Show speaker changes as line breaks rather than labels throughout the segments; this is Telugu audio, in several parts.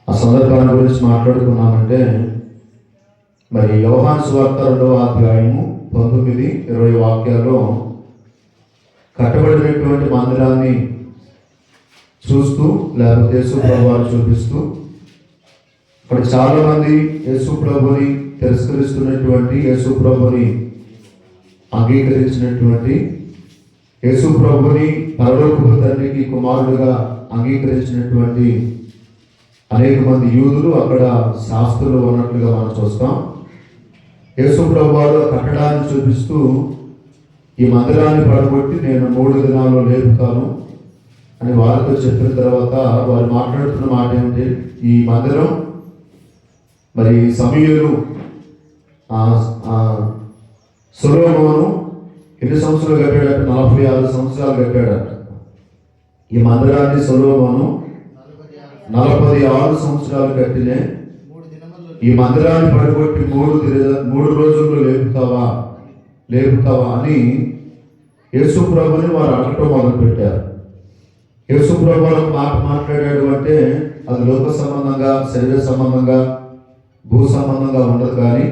ఆ సందర్భాన్ని గురించి మాట్లాడుకున్నామంటే, మరి యోహాను సువార్త 2వ అధ్యాయము 19-20 వాక్యాల్లో కట్టబడినటువంటి మందిరాన్ని చూస్తూ, లేకపోతే యేసు ప్రభువారు చూపిస్తూ, అక్కడ చాలా మంది యేసు ప్రభుని తిరస్కరిస్తున్నటువంటి, యేసు ప్రభుని అంగీకరించినటువంటి, యేసు ప్రభుని పరలోకపు తండ్రికి కుమారుడిగా అంగీకరించినటువంటి అనేక మంది యూదులు, అక్కడ శాస్త్రులు ఉన్నట్లుగా మనం చూస్తాం. యేసు ప్రభువారు కట్టడాన్ని చూపిస్తూ, ఈ మందిరాన్ని పడగొట్టి నేను 3 దినాల్లో లేపుతాను అని వారితో చెప్పిన తర్వాత వారు మాట్లాడుతున్న మాట ఏమిటి? ఈ మందిరం మరి సమూయేలు సొలొమోను ఎన్ని సంవత్సరాలు కట్టాడట? 46 సంవత్సరాలు కట్టాడట. ఈ మందిరాన్ని సొలొమోను 46 సంవత్సరాలు కట్టినే ఈ మందిరాన్ని పడగొట్టి 3 రోజుల్లో లేపుతావా అని యేసు ప్రభుని వారు అడగటం మొదలుపెట్టారు. యేసు ప్రభు ఒక మాట మాట్లాడాడు అంటే అది లోక సంబంధంగా, శరీర సంబంధంగా, భూ సంబంధంగా ఉండదు. కానీ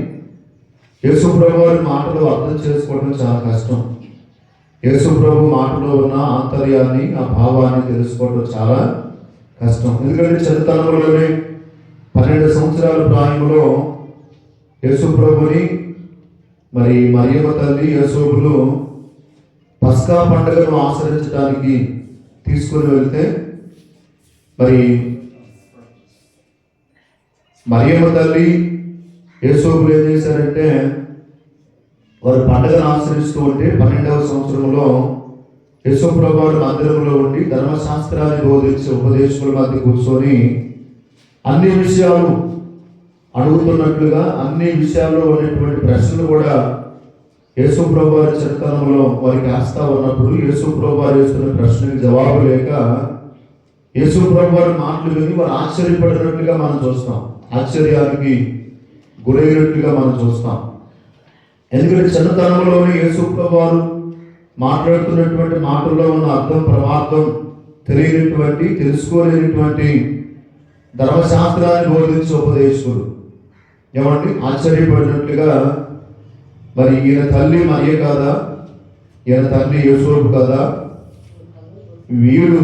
యేసు ప్రభు వారి మాటలు అర్థం చేసుకోవడం చాలా కష్టం. యేసు ప్రభు మాటలో ఉన్న ఆంతర్యాన్ని, ఆ భావాన్ని తెలుసుకోవడం చాలా కష్టం. ఎందుకంటే చిన్నతనంలోనే 12 సంవత్సరాల ప్రాయంలో యేసు ప్రభుని మరి మరియమ్మ తల్లి యేసోబులు పస్కా పండుగను ఆచరించడానికి తీసుకుని వెళ్తే, మరి మరియమ్మ తల్లి యేసోబులు ఏం చేశారంటే, వారు పండుగను ఆచరిస్తూ ఉంటే 12వ సంవత్సరంలో యేసు ప్రభువారు మందిరంలో ఉండి ధర్మశాస్త్రాన్ని బోధించి ఉపదేశకుల మధ్య కూర్చొని అన్ని విషయాలు అడుగుతున్నట్లుగా, అన్ని విషయాల్లో ఉన్నటువంటి ప్రశ్నలు కూడా యేసు ప్రభువారి చిన్నతనంలో వారికి వేస్తా ఉన్నప్పుడు, యేసు ప్రభువారు వేస్తున్న ప్రశ్నకి జవాబు లేక యేసు ప్రభువారి మాటలు విని వారు ఆశ్చర్యపడినట్లుగా మనం చూస్తాం. ఆశ్చర్యానికి గురైనట్లుగా మనం చూస్తాం. ఎందుకంటే చిన్నతనంలోనే యేసు ప్రభువారు మాట్లాడుతున్నటువంటి మాటల్లో ఉన్న అర్థం పరమార్థం తెలియనటువంటి, తెలుసుకోలేనటువంటి ధర్మశాస్త్రాన్ని బోధించే ఉపదేశకుడు ఏమంటే ఆశ్చర్యపడినట్లుగా, మరి ఈయన తల్లి మరియే కాదా, ఈయన తల్లి యేసోబు కాదా, వీడు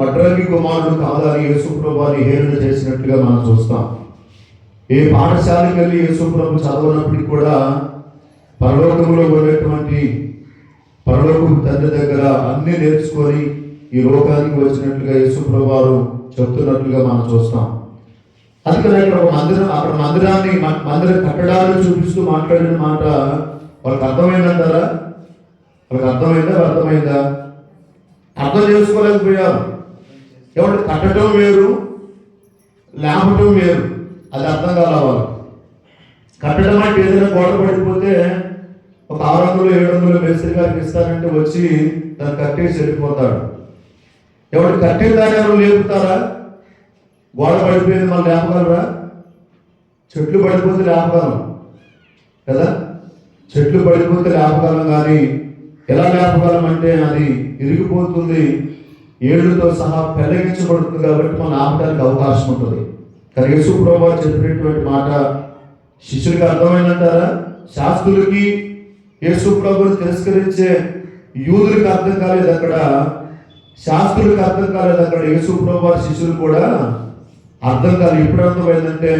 వడ్రంగి కుమారుడు కాదా అని యేసు ప్రభువారిని హేళన చేసినట్లుగా మనం చూస్తాం. ఏ పాఠశాలకు వెళ్ళి యేసు ప్రభు చదవనప్పటికీ కూడా పరలోకంలో ఉన్నటువంటి పరలోకపు తండ్రి దగ్గర అన్ని నేర్చుకొని ఈ లోకానికి వచ్చినట్లుగా యేసు ప్రభువారు చెప్తున్నట్లుగా మనం చూస్తాం. అందుకని అక్కడ మందిరాన్ని మందిర కట్టడాలు చూపిస్తూ మాట్లాడిన మాట వాళ్ళకి అర్థమైందంటారా? వాళ్ళకి అర్థమైందా? అర్థం చేసుకోలేకపోయారు. ఏమంటే కట్టడం వేరు, లేపటం వేరు. అది అర్థం కాల వాళ్ళు. కట్టడం అంటే ఏదైనా గోడ పడిపోతే ఒక 600-700 మేస్త్రి గారికి ఇస్తారంటే వచ్చి దాన్ని కట్టేసి వెళ్ళిపోతాడు. ఎవరు కట్టిన దాన్ని ఎవరు లేపుతారా? గోడ పడిపోయింది మనం లేపగలరా? చెట్లు పడిపోతే లేపగలం కదా, చెట్లు పడిపోతే లేపగలం. కానీ ఎలా లేపగలం అంటే అది ఇరిగిపోతుంది, ఏళ్ళతో సహా పెళ్ళగించబడుతుంది. కాబట్టి మనం ఆపడానికి అవకాశం ఉంటుంది. కానీ యేసు ప్రభువారు చెప్పినటువంటి మాట శిష్యులకి అర్థమైందంటారా? శాస్త్రులకి, యేసు ప్రభువుని తిరస్కరించే యూదులకు అర్థం కాలేదు అక్కడ, శాస్త్రులకు అర్థం కాలేదు అక్కడ, యేసు ప్రభువారి శిష్యులు కూడా అర్థం కాదు. ఇప్పుడు అర్థమైందంటే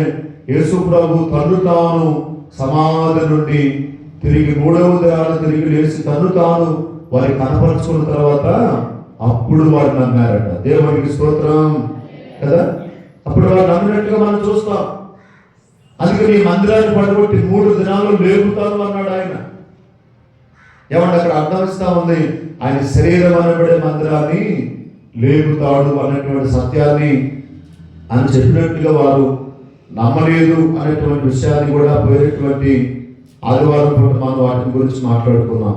యేసు ప్రభు తను తాను సమాధి నుండి తిరిగి 3వ దినాన తిరిగి లేచి తను తాను వారికి కనపరుచుకున్న తర్వాత అప్పుడు వారు నమ్మారట. దేవునికి స్తోత్రం కదా. అప్పుడు వారు నమ్మినట్టుగా మనం చూస్తాం. అందుకని ఈ మందిరాన్ని పడగొట్టి 3 దినాల్లో లేపుతాను అన్నాడు ఆయన. ఏమంటే అక్కడ అర్థం ఇస్తా ఉంది, ఆయన శరీరం అనబడే మందిరాన్ని లేపుతాడు అన్నటువంటి సత్యాన్ని అని చెప్పినట్టుగా వారు నమ్మలేదు అనేటువంటి విషయాన్ని కూడా పోయినటువంటి ఆదివారం పూట మనం వాటి గురించి మాట్లాడుకుందాం.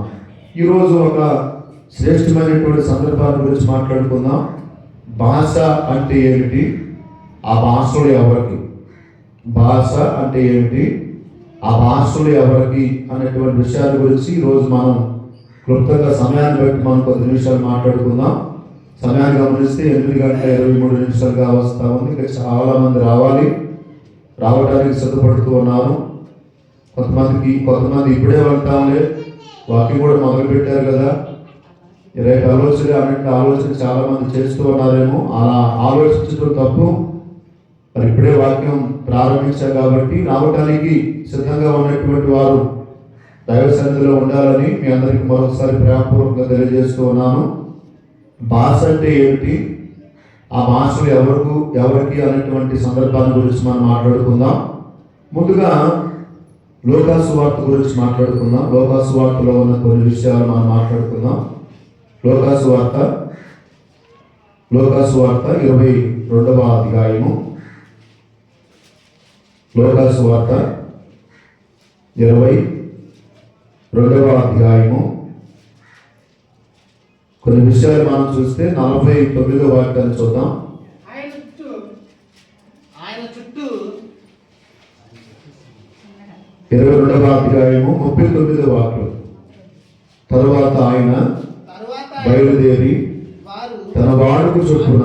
ఈరోజు ఒక శ్రేష్టమైనటువంటి సందర్భాల గురించి మాట్లాడుకుందాం. భాష అంటే ఏమిటి, ఆ భాషలు ఎవరికి, భాష అంటే ఏమిటి, ఆ భాషలు ఎవరికి అనేటువంటి విషయాల గురించి ఈరోజు మనం క్లుప్తంగా సమయాన్ని బట్టి మనం కొద్ది నిమిషాలు మాట్లాడుకుందాం. సమయాన్ని గమనిస్తే 8:23 వస్తా ఉంది. ఇంకా చాలా మంది రావడానికి సిద్ధపడుతూ ఉన్నారు. కొంతమంది ఇప్పుడే వెళ్తాంలే, వాకింగ్ కూడా మొదలు పెట్టారు కదా, రేపు ఆలోచన చాలా మంది చేస్తూ ఉన్నారేమో. అలా ఆలోచించడం తప్పు. మరి ఇప్పుడే వాక్యం ప్రారంభించారు కాబట్టి రావడానికి సిద్ధంగా ఉన్నటువంటి వారు దైవ సన్నిధిలో ఉండాలని మీ అందరికీ మరొకసారి ప్రేమపూర్వకంగా తెలియజేస్తూ ఉన్నాను. భాష అంటే ఏమిటి, ఆ భాషలు ఎవరికి అనేటువంటి సందర్భాన్ని గురించి మనం మాట్లాడుకుందాం. ముందుగా లూకా సువార్త గురించి మాట్లాడుకుందాం. లూకా సువార్తలో ఉన్న కొన్ని విషయాలు మనం మాట్లాడుకుందాం. లూకా సువార్త 22వ అధ్యాయము. లూకా సువార్త 22వ అధ్యాయము. కొన్ని విషయాలు మనం చూస్తే 49వ వాక్యాన్ని చూద్దాం.
ఆయన చుట్టూ
22వ అధ్యాయము 39వ వాక్యం. తరువాత ఆయన బయలుదేరి తన వాడుకు చొప్పున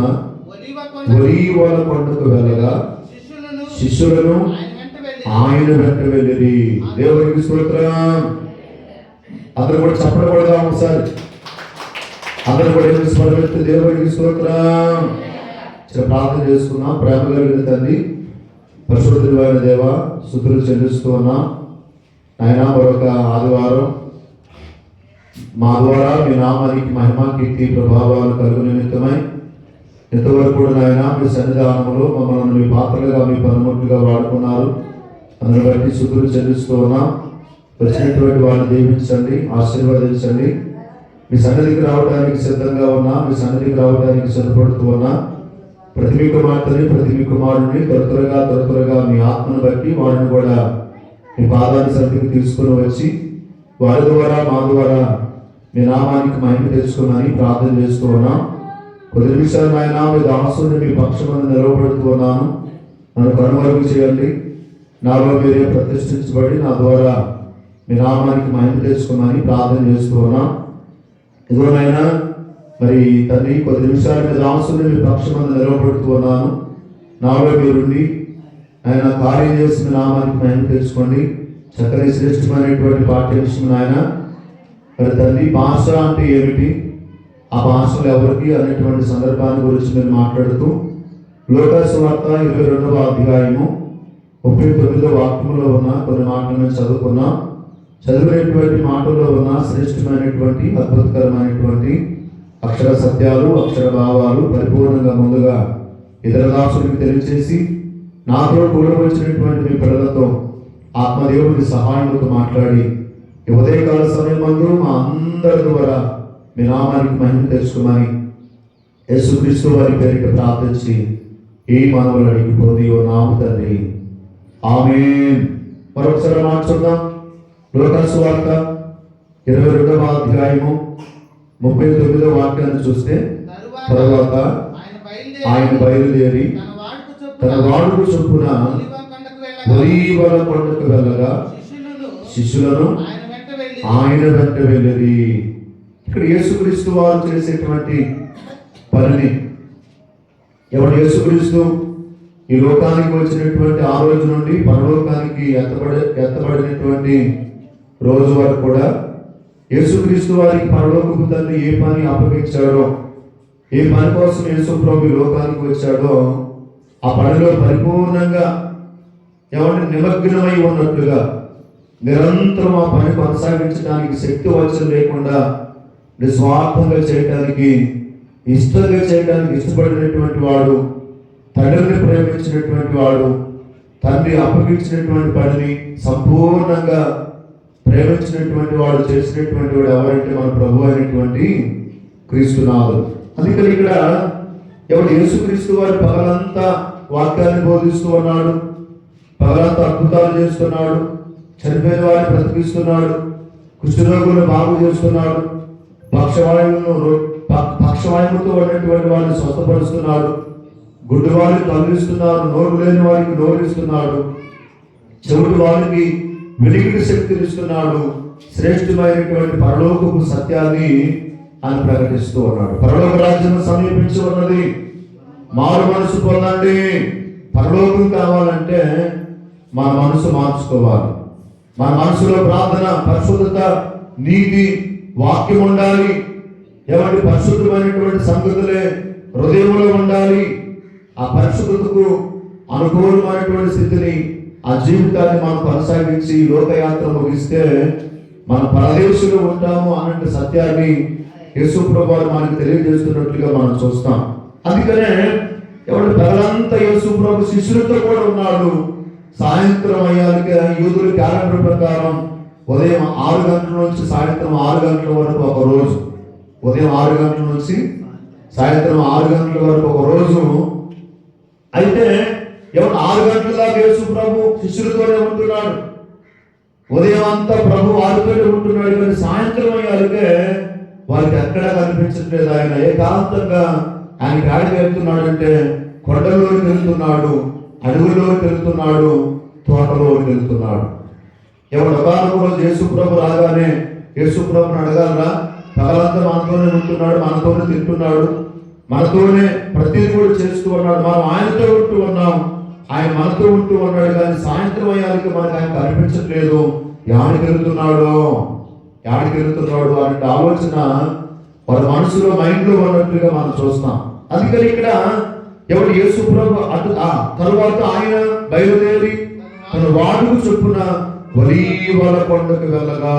ఒలీవల కొండకు వెళ్ళగా శిష్యులను ఆయన వెంట వెళ్ళిరి. దేవునికి స్తోత్రం. అందరూ కూడా చెప్పకూడదాం ఒకసారి. అందరూ కూడా ఏమి స్మరపెట్టి దేవునికి స్తోత్రం. ప్రార్థన చేసుకున్నాం. ప్రేమ కలిగిన తండ్రి, పరిశుద్ధుడైన దేవ, స్తుతులు చెల్లిస్తూ ఉన్నాం. ఆయన మరొక ఆదివారం మా ద్వారా మీ నామానికి మహిమ, కీర్తి, ప్రభావాలు కలుగు నిమిత్తమై ఇంతవరకు కూడా నాయన మీ సన్నిధానంలో మమ్మల్ని మీ పాత్రలుగా, మీ పనిముట్లుగా వాడుకున్నారు. అందుని బట్టి స్తుతులు చెల్లిస్తూ ఉన్నాం. వచ్చినటువంటి వారిని దీవించండి, ఆశీర్వదించండి. మీ సన్నిధికి రావడానికి సిద్ధంగా ఉన్నా, మీ సన్నిధికి రావడానికి సిద్ధపడుతూ ఉన్నా ప్రతి మీ కుమార్తెని, ప్రతి మీ కుమారుడిని త్వరగా మీ ఆత్మను బట్టి వారిని కూడా మీ పాదాన్ని సన్నిధికి తీసుకుని వచ్చి వారి ద్వారా మా ద్వారా మీ నామానికి మహిమ తెచ్చుకోమని ప్రార్థన చేస్తూ ఉన్నాం. కొద్ది నిమిషాలు ఆయన మీ దాసుని మీ పక్షమందు నిలవబడుతూ ఉన్నాను. నన్ను కనుమరుగు చేయండి. నాలో మీరే ప్రతిష్ఠించబడి నా ద్వారా మీ నామానికి మహిమ తెచ్చుకోమని ప్రార్థన చేస్తూ ఉన్నాం. ఇదిగోనైనా మరి తండ్రి, కొద్ది నిమిషాలు మీ దాసుని మీ పక్షమందు నిలవబడుతూ ఉన్నాను. నాలో మీరుండి ఆయన కార్యం చేసి మీ నామానికి మహిమ తెచ్చుకోండి. చక్కని శ్రేష్టమైనటువంటి పాఠ్యాంశం ఆయన. మరి తండ్రి, భాష అంటే ఏమిటి, ఆ భాషలు ఎవరికి అనేటువంటి సందర్భాన్ని గురించి మీరు మాట్లాడుతూ లూకా సువార్త 22వ అధ్యాయము 39వ వాక్యంలో ఉన్న కొన్ని మాటలు మేము చదువుకున్నాం. చదివినటువంటి మాటల్లో ఉన్న శ్రేష్టమైనటువంటి అద్భుతకరమైనటువంటి అక్షర సత్యాలు, అక్షర భావాలు పరిపూర్ణంగా ముందుగా ఇతర దాసులకు తెలియచేసి నాతో కూడా వచ్చినటువంటి మీ పిల్లలతో ఆత్మదేవుడి సహాయంతో మాట్లాడి ఉదయకాల సమయం మందు మా అందరి ద్వారా మీ నామానికి మహిమ తెచ్చుకోమని యేసుక్రీస్తు వారి పేరిట ప్రార్థించి ఈ మానవులు అడిగిపోతే ఓ నామ తండ్రి, ఆమేన్. మరొకసారి మార్చుకుందాం. లూకా సువార్త 22వ అధ్యాయము 39వ వాక్యాన్ని చూస్తే, తరువాత ఆయన బయలుదేరి తన వాడుకు చొప్పున ఒలీవల కొండకు వెళ్ళగా శిష్యులను ఆయన వెంట వెళ్ళిరి. ఇక్కడ యేసుక్రీస్తు వారు చేసేటువంటి పనిని, ఎవరు యేసుక్రీస్తు ఈ లోకానికి వచ్చినటువంటి ఆ రోజు నుండి పరలోకానికి ఎత్తబడినటువంటి రోజు వరకు కూడా యేసుక్రీస్తు వారికి పరలోకపు తండ్రి ఏ పని అప్పగించాడో, ఏ పని కోసం యేసు ప్రభు ఈ లోకానికి వచ్చాడో ఆ పనిలో పరిపూర్ణంగా ఎవరిని నిమగ్నమై ఉన్నట్లుగా నిరంతరం ఆ పని కొనసాగించడానికి శక్తి వచ్చం లేకుండా నిస్వార్థంగా చేయడానికి, ఇష్టంగా చేయడానికి ఇష్టపడినటువంటి వాడు, తండ్రిని ప్రేమించినటువంటి వాడు, తండ్రి అప్పగించినటువంటి పనిని సంపూర్ణంగా ప్రేమించినటువంటి వాడు, చేసినటువంటి వాడు ఎవరంటే మన ప్రభు అయినటువంటి క్రీస్తునాథుడు. అందుకని ఇక్కడ ఎవరు యేసుక్రీస్తు వారు పగలంతా వాక్యాన్ని బోధిస్తూ ఉన్నాడు, పగలంతా అద్భుతాలు చేస్తున్నాడు, చనిపోయిన వారిని బ్రతికిస్తున్నాడు, కుష్ఠరోగులను బాగు చేస్తున్నాడు, పక్షవాయువుతో ఉన్నటువంటి వారిని స్వస్థపరుస్తున్నాడు, గుడ్డి వారిని కదిలిస్తున్నాడు, నోరు లేని వారికి నోరిస్తున్నాడు, చెవుడు వారికి వెలిగిన శక్తిని ఇస్తున్నాడు. శ్రేష్టమైనటువంటి పరలోకపు సత్యాన్ని అని ప్రకటిస్తూ ఉన్నాడు. పరలోక రాజ్యం సమీపించి ఉన్నది, మారు మనసు పొందండి. పరలోకం కావాలంటే మన మనసు మార్చుకోవాలి. మన మనసులో ప్రార్థన, పరిశుద్ధత, నీతి, వాక్యం ఉండాలి. ఏమంటే పరిశుద్ధమైనటువంటి సంగతులే హృదయంలో ఉండాలి. ఆ పరిశుద్ధతకు అనుకూలమైనటువంటి స్థితిని, ఆ జీవితాన్ని మనం కొనసాగించి లోకయాత్ర ముగిస్తే మనం పరదేశంలో ఉంటాము అన్నట్టు సత్యాన్ని యేసు ప్రభువు మనకు తెలియజేస్తున్నట్లుగా మనం చూస్తాం. అందుకనే ఎవరు పగలంతా యేసు ప్రభు శిష్యులతో కూడా ఉన్నాడు. సాయంత్రం అయ్యాక యూదుల క్యాలెండర్ ప్రకారం ఉదయం 6 గంటల నుంచి సాయంత్రం 6 గంటల వరకు ఒక రోజు, ఉదయం 6 గంటల నుంచి సాయంత్రం 6 గంటల వరకు ఒక రోజు. అయితే ఎవరు 6 గంటల దాకా యేసు ప్రభు శిష్యులతోనే ఉంటున్నాడు. ఉదయం అంతా ప్రభు వారితోనే ఉంటున్నాడు. కానీ సాయంత్రం అయ్యాకే వారికి ఎక్కడా కనిపించట్లేదు. ఆయన ఏకాంతంగా ఆయన కాడికి వెళ్తున్నాడు అంటే కొండలోకి వెళ్తున్నాడు, అడవుల్లోకి వెళ్తున్నాడు, తోటలోకి వెళ్తున్నాడు. ఎవరు ఒకనొక రోజు యేసు ప్రభు రాగానే యేసు ప్రభుని అడగాలరా, పగలంతా మనతోనే ఉంటున్నాడు, మనతోనే తింటున్నాడు, మనతోనే ప్రతిదీ కూడా చేస్తూ ఉన్నాడు, మనం ఆయనతో ఉంటూ ఉన్నాం, ఆయన మనతో ఉంటూ ఉన్నాడు. కానీ సాయంత్రం అయ్యానికి మనకు ఆయన కనిపించట్లేదు. యాడికి వెళ్తున్నాడు అనే ఆలోచన వారి మనసులో, మైండ్లో ఉన్నట్లుగా మనం చూస్తాం. అందుకని ఇక్కడ ఎవరు యేసు ప్రభు అటు తరువాత ఆయన బయలుదేరి తన వాడుకు చొప్పున ఒలీవల కొండకు వెళ్ళగా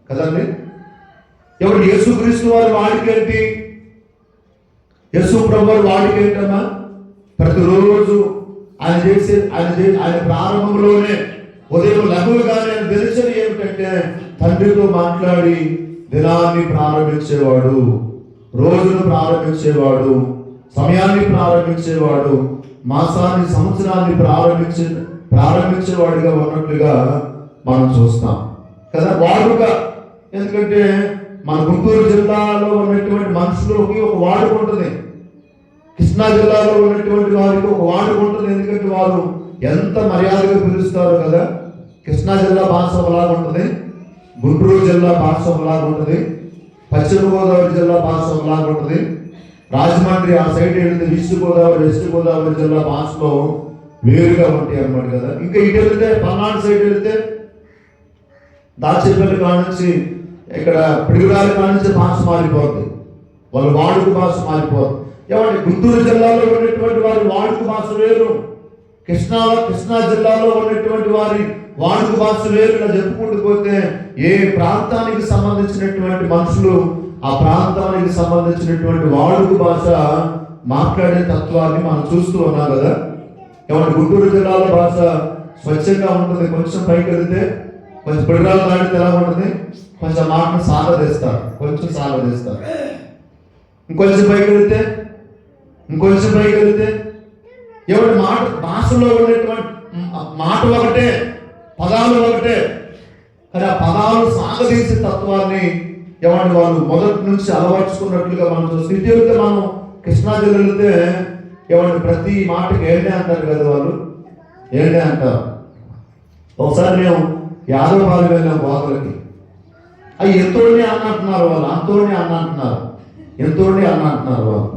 కదండి. ఎవరు యేసుక్రీస్తు వారి వాడికేంటి, యేసు ప్రభు వాడికేంటమ్మా? ప్రతిరోజు ఆయన ప్రారంభంలోనే ఉదయం లఘువుగానే ఆయన తెలిసిన ఏమిటంటే తండ్రితో మాట్లాడి దినాన్ని ప్రారంభించేవాడు, రోజును ప్రారంభించేవాడు, సమయాన్ని ప్రారంభించేవాడు, మాసాన్ని, సంవత్సరాన్ని ప్రారంభించేవాడిగా ఉన్నట్లుగా మనం చూస్తాం కదా. వాడుక, ఎందుకంటే మన గుంటూరు జిల్లాలో ఉన్నటువంటి మనుషులకి ఒక వాడుక ఉంటుంది, కృష్ణా జిల్లాలో ఉన్నటువంటి వారికి ఒక వాడుక ఉంటుంది. ఎందుకంటే వారు ఎంత మర్యాదగా పిలుస్తారు కదా. కృష్ణా జిల్లా భాష ఒకలాగా ఉంటుంది, గుంటూరు జిల్లా భాష ఒకలాగా ఉంటుంది, పశ్చిమ గోదావరి జిల్లా భాష ఒకలాగా ఉంటుంది, రాజమండ్రి ఆ సైడ్ వెళ్తే ఈస్ట్ గోదావరి, వెస్ట్ గోదావరి జిల్లా భాషలో వేరుగా ఉంటాయి అన్నమాట కదా. ఇంకా ఇటు వెళ్తే పల్నాడు సైడ్ వెళ్తే దాచేపల్లి కానుంచి ఇక్కడ పిడుగురాలి కానుంచి భాష మారిపోతుంది, వాళ్ళ వాడుక భాష మారిపోతుంది. ఏమంటే గుంటూరు జిల్లాలో ఉన్నటువంటి వారి వాడుక భాష వేరు, కృష్ణా జిల్లాలో ఉన్నటువంటి వారి వాడుక భాష వేరుగా చెప్పుకుంటూ పోతే ఏ ప్రాంతానికి సంబంధించినటువంటి మనుషులు ఆ ప్రాంతానికి సంబంధించినటువంటి వాడుక భాష మాట్లాడే తత్వాన్ని మనం చూస్తూ ఉన్నాం కదా. ఏమంటే గుంటూరు జిల్లాలో భాష స్వచ్ఛంగా ఉంటుంది, కొంచెం పైకి వెళ్తే కొంచెం పిడుగురాలు దాటితే ఎలా ఉంటుంది, కొంచెం మాటను సాగదీస్తారు, కొంచెం సాగదీస్తారు. ఇంకొంచెం పైకి వెళ్తే ఎవరి భాషలో ఉన్నటువంటి మాట ఒకటే, పదాలు ఒకటే, కానీ ఆ పదాలు సాగదీసే తత్వాన్ని ఎవరి వాళ్ళు మొదటి నుంచి అలవర్చుకున్నట్లుగా మనం చూస్తే. ఇటు వెళ్తే మనం కృష్ణా జిల్లా వెళ్తే ఎవరి ప్రతి మాటకి ఏంటే అంటారు కదా, వాళ్ళు ఏంటే అంటారు. ఒకసారి మేము యాదవపాలెం వెళ్ళాం గోదలకి, అవి ఎంతోడిని అన్నంటున్నారు వాళ్ళు, అంతోడిని అన్నంటున్నారు, ఎంతోడిని అన్నంటున్నారు వాళ్ళు.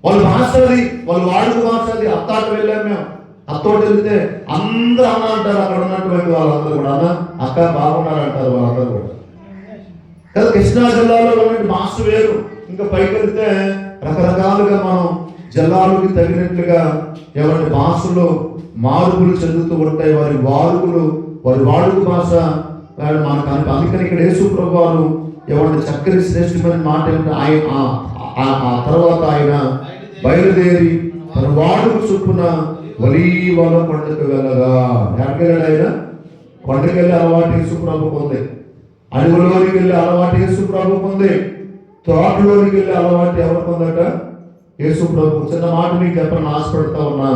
వాళ్ళ భాష అది, వాళ్ళ వాడుక భాష అది. అత్తాటు వెళ్ళాం మేము, అత్తోటి వెళ్తే అందరూ అన్న అంటారు, అక్కడ ఉన్నటువంటి వాళ్ళందరూ కూడా అన్న, అక్క బాగున్నారు అంటారు వాళ్ళందరూ కూడా కదా. కృష్ణా జిల్లాలో ఉన్నటువంటి భాష వేరు. ఇంకా పైకి వెళ్తే రకరకాలుగా మనం జిల్లాలకు తగినట్లుగా ఎవరి భాషలో మార్పులు చెందుతూ ఉంటాయి. వారి వాడుక భాష మనకు అందుకని ఇక్కడ యేసు ప్రభువు ఎవరి చక్కని శ్రేష్టమైన మాట ఏమంటే ఆ తర్వాత ఆయన బయలుదేరి తన వాడుక చొప్పున ఒలీవల కొండకు వెళ్ళగా. ఎక్కడికి వెళ్ళాడు ఆయన? కొండకి వెళ్ళి అలవాటు యేసు ప్రభువుకు ఉంది, అడవులోనికి వెళ్ళి అలవాటు యేసు ప్రభువుకు ఉంది, తోటలోనికి వెళ్ళి అలవాటు ఎవరికి ఉందట? యేసు ప్రభు. చిన్న మాట మీకు చెప్పని ఆశపడతా ఉన్నా,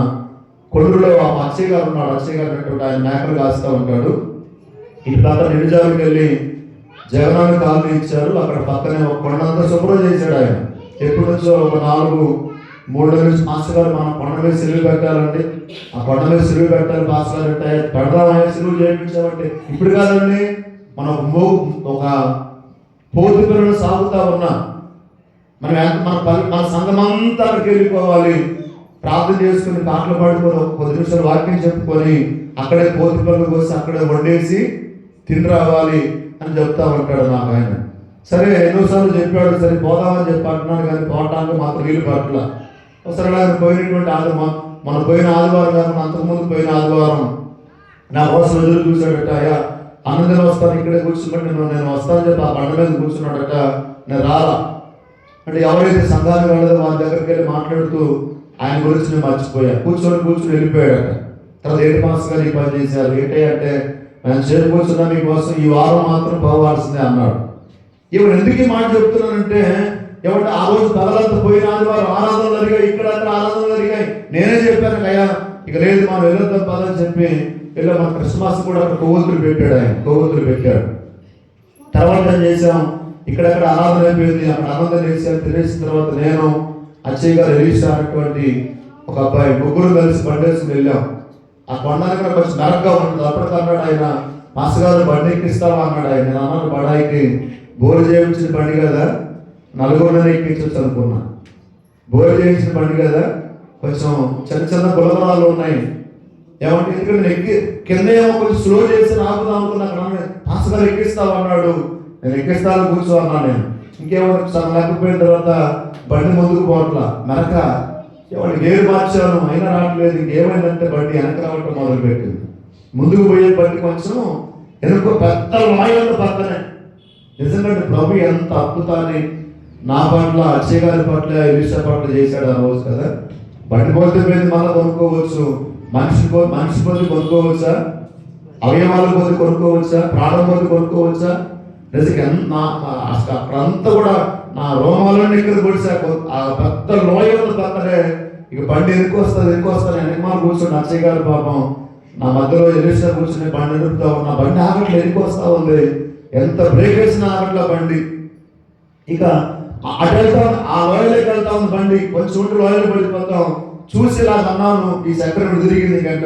కొండలో ఆ అచ్చయ్య గారు ఉన్నాడు, అచ్చయ్య గారు అనేటువంటి ఆయన మేకలు కాస్తూ ఉంటాడు. ఇటు పక్కన నిజాలకు వెళ్ళి జగనాన్ని కాలనీ ఇచ్చారు, అక్కడ పక్కనే ఒక కొండంతా శుభ్రం చేశాడు ఆయన. ఎప్పటి నుంచో ఒక 4-3 నుంచి మాస్టర్ గారు మనం కొండ మీద సిలువ పెట్టాలండి, ఆ కొండ మీద సిలువ పెట్టాలి మాస్టర్ గారు అంటే పెడదామని సిలువ చేయించామంటే ఇప్పుడు కాదండి, మనం ఒక పోతు పిల్లలు సాగుతా ఉన్నా మన సంఘం అంతా అక్కడికి వెళ్ళిపోవాలి, ప్రార్థన చేసుకుని పాటలు పాడుకొని 10 నిమిషాలు వాక్యం చెప్పుకొని అక్కడే పోతు పిల్లలు కోసి అక్కడే వండేసి తిని రావాలి అని చెప్తా ఉంటాడు నాకు ఆయన. సరే ఎన్నోసార్లు చెప్పాడు, సరే పోదామని చెప్పి అంటున్నాడు, కానీ పోవటానికి మాత్రం వీలు పట్ల. ఒకసారి ఆయన పోయినటువంటి మన పోయిన ఆదివారం కాకుండా అంతకుముందు పోయిన ఆదివారం నా కోసం ఎదురు చూశాడట. అయ్యా అన్నదిన వస్తాను, ఇక్కడే కూర్చుంటే నేను వస్తానని చెప్పి ఆ బండ మీద కూర్చున్నాడట. నేను రాలా అంటే ఎవరైతే సంఘానికి వెళ్ళదో వాళ్ళ దగ్గరికి వెళ్ళి మాట్లాడుతూ ఆయన గురించి నేను మర్చిపోయా. కూర్చొని వెళ్ళిపోయాడట. తర్వాత ఏంటి మాస్టర్ గారు ఈ పని చేశారు ఏంటి అంటే, నేను చేరుకూర్చున్నా మీకోసం ఈ వారం మాత్రం పోవాల్సిందే అన్నాడు. ఇప్పుడు ఎందుకు ఈ మాట చెప్తున్నానంటే, ఏమంటే ఆ రోజు తగలంతా పోయిన ఆదివారం ఆరాధనలు జరిగాయి, ఇక్కడ అక్కడ ఆరాధనలు జరిగాయి. నేనే చెప్పాను అయ్యా ఇక లేదు మనం వెళ్ళొద్దాం పదని చెప్పి ఇలా మన క్రిస్మస్ కూడా అక్కడ కొవ్వొత్తులు పెట్టాడు. ఆయన కొవ్వొత్తులు పెట్టాడు. తర్వాత ఏం చేసాం, ఇక్కడక్కడ ఆరాధన అయిపోయింది, అక్కడ ఆనందం చేసాం. తెలిసిన తర్వాత నేను అచ్చయ్య గారు ఎలీషా అనేటువంటి ఒక అబ్బాయి ముగ్గురు కలిసి బండేసుకుని వెళ్ళాం. ఆ కొండకి కొంచెం మెరగ్గా ఉంటుంది. అప్పటికన్నాడు ఆయన, మాస్టర్ గారు బండి ఎక్కిస్తావా అన్నాడు ఆయన. నేను అన్నాను, బడాయికి బోరు చేయించిన బండి కదా, నలుగురిని ఎక్కించవచ్చు అనుకున్నా. బోరు చేయించిన బండి కదా, కొంచెం చిన్న గులగరాలు ఉన్నాయి. ఏమంటే ఎందుకంటే నేను కింద ఏమో కొంచెం స్లో చేసి ఆపుదాం అనుకున్నా. అక్కడ మాస్టర్ గారు ఎక్కిస్తావా అన్నాడు. నేను ఎక్కిస్తాను కూర్చో అన్నాను. నేను ఇంకేమో లేకపోయిన తర్వాత బండి ముందుకు పోవట్లా, మెరక ఏమంటే గేరు మార్చాను అయినా రావట్లేదు. ఇంకేమైందంటే బండి వెనక రావటం మొదలుపెట్టింది. ముందుకు పోయే బండి కొంచెం వెనుక పెద్ద లాయర్ల పక్కనే. నిజంగా ప్రభు ఎంత అద్భుతాన్ని నా పట్ల, అచ్చయ్య గారి పట్ల, ఎలీషా పట్ల చేశాడు ఆ రోజు కదా. బండి పోతే మీద మళ్ళీ కొనుక్కోవచ్చు, మనిషి పోతే కొనుక్కోవచ్చా, అవయవాల పోతే కొనుక్కోవచ్చా, ప్రాణం పోతే కొనుక్కోవచ్చా? నిజంగా అక్కడంతా కూడా నా రోమాలన్నీ ఇక్కడ పొడిసా. ఆ పెద్ద లోయల పక్కనే ఇక బండి ఎక్కువ వస్తుంది వెనకమాల కూర్చొని అచ్చయ్య గారు పాపం నా మధ్యలో ఎలీషా కూర్చొని బండి నడుపుతా ఉన్నా. బండి ఆగట్లు ఎక్కువ వస్తూ ఉంది, ఎంత బ్రేక్ వేసినా ఆగట్ల బండి. ఇక అటు వెళ్తాం, ఆ లోయలోకి వెళ్తా ఉంది బండి. కొంచెం ఉంటే లోయలు పడిపోతాం. చూసి ఇలా అన్నాను, ఈ చక్రం తిరిగింది, గంట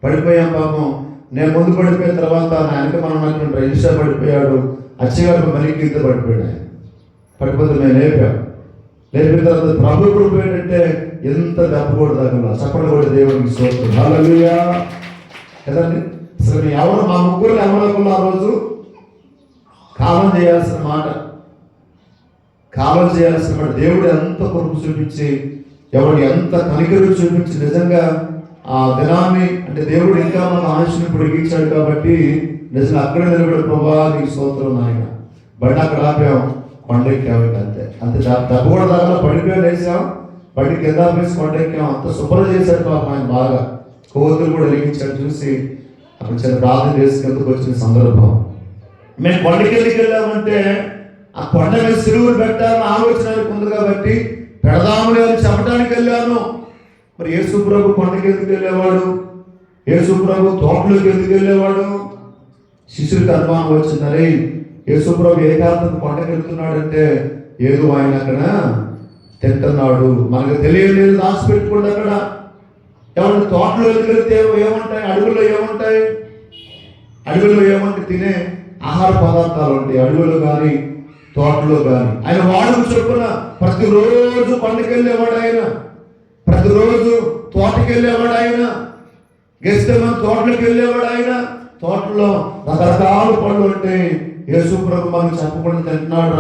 పడిపోయాం పాపం. నేను ముందు పడిపోయిన తర్వాత నా వెనక మనం ఎలీషా పడిపోయాడు. అచ్చయ్య గారు మరీ కింద పడిపోయాడు. ఆయన పడిపోతే మేము లేపిన తర్వాత ప్రభు పడిపోయాడంటే ఎంత దెబ్బ కూడా తగ్గల, చప్పట్లు కూడా దేవునికి స్తోత్రం, హల్లెలూయా కదండి. అసలు ఎవరు మా ముగ్గురు ఎవరకున్న ఆ రోజు కాలం చేయాల్సిన మాట దేవుడు ఎంత కొరకు చూపించి, ఎవడు ఎంత కనికరు చూపించి, నిజంగా ఆ దినాన్ని అంటే దేవుడు ఇంకా మన ఆయుష్ని పొడిగించాడు కాబట్టి నిజంగా అక్కడే నిలబడి ప్రభా నీకు స్తోత్రం నాయన. బండి అక్కడ ఆపాం, కొండ ఎక్కాము. అంతే దెబ్బ కూడా దాకా పడిపోయి వేసాం, బండి కింద ఆపేసి కొండ ఎక్కాం. అంత శుభ్రం చేశాడు పాపం ఆయన బాగా. కొవ్వొత్తులు కూడా వెలిగించాడు. చూసి అక్కడ చిన్న ప్రార్థన చేసి కిందకు వచ్చిన సందర్భం. మేము కొండకి వెళ్ళామంటే ఆ కొండ మీద సిలువలు పెట్టాలని ఆలోచన ఉంది కాబట్టి పెడదాములే అని చెప్పడానికి వెళ్ళాను. మరి యేసు ప్రభు కొండకి ఎందుకు వెళ్ళేవాడు? యేసు ప్రభు తోటలోకి ఎందుకు వెళ్ళేవాడు? శిష్యుడికి అనుమానం వచ్చిందని యేసు ప్రభు ఏకాంతం కొండకి వెళ్తున్నాడంటే ఏదో ఆయన అక్కడ తింటున్నాడు, మనకు తెలియలేదు, దాచిపెట్టుకోండి. అక్కడ ఎవరి తోటలో ఎందుకు వెళ్తే ఏముంటాయి, అడవుల్లో ఏముంటాయి? అడవుల్లో ఏమంటే తినే ఆహార పదార్థాలు ఉంటాయి, అడవుల్లో కానీ తోటలో కానీ. ఆయన వాడుకు చొప్పున ప్రతిరోజు కొండకి వెళ్ళేవాడు ఆయన, ప్రతిరోజు తోటకి వెళ్ళేవాడు ఆయన, గెస్తేమని తోటలోకి వెళ్ళేవాడు ఆయన. తోటలో రకరకాల పళ్ళు ఉంటాయి. యేసు ప్రభు మనకు చెప్పకుండా తింటున్నాడు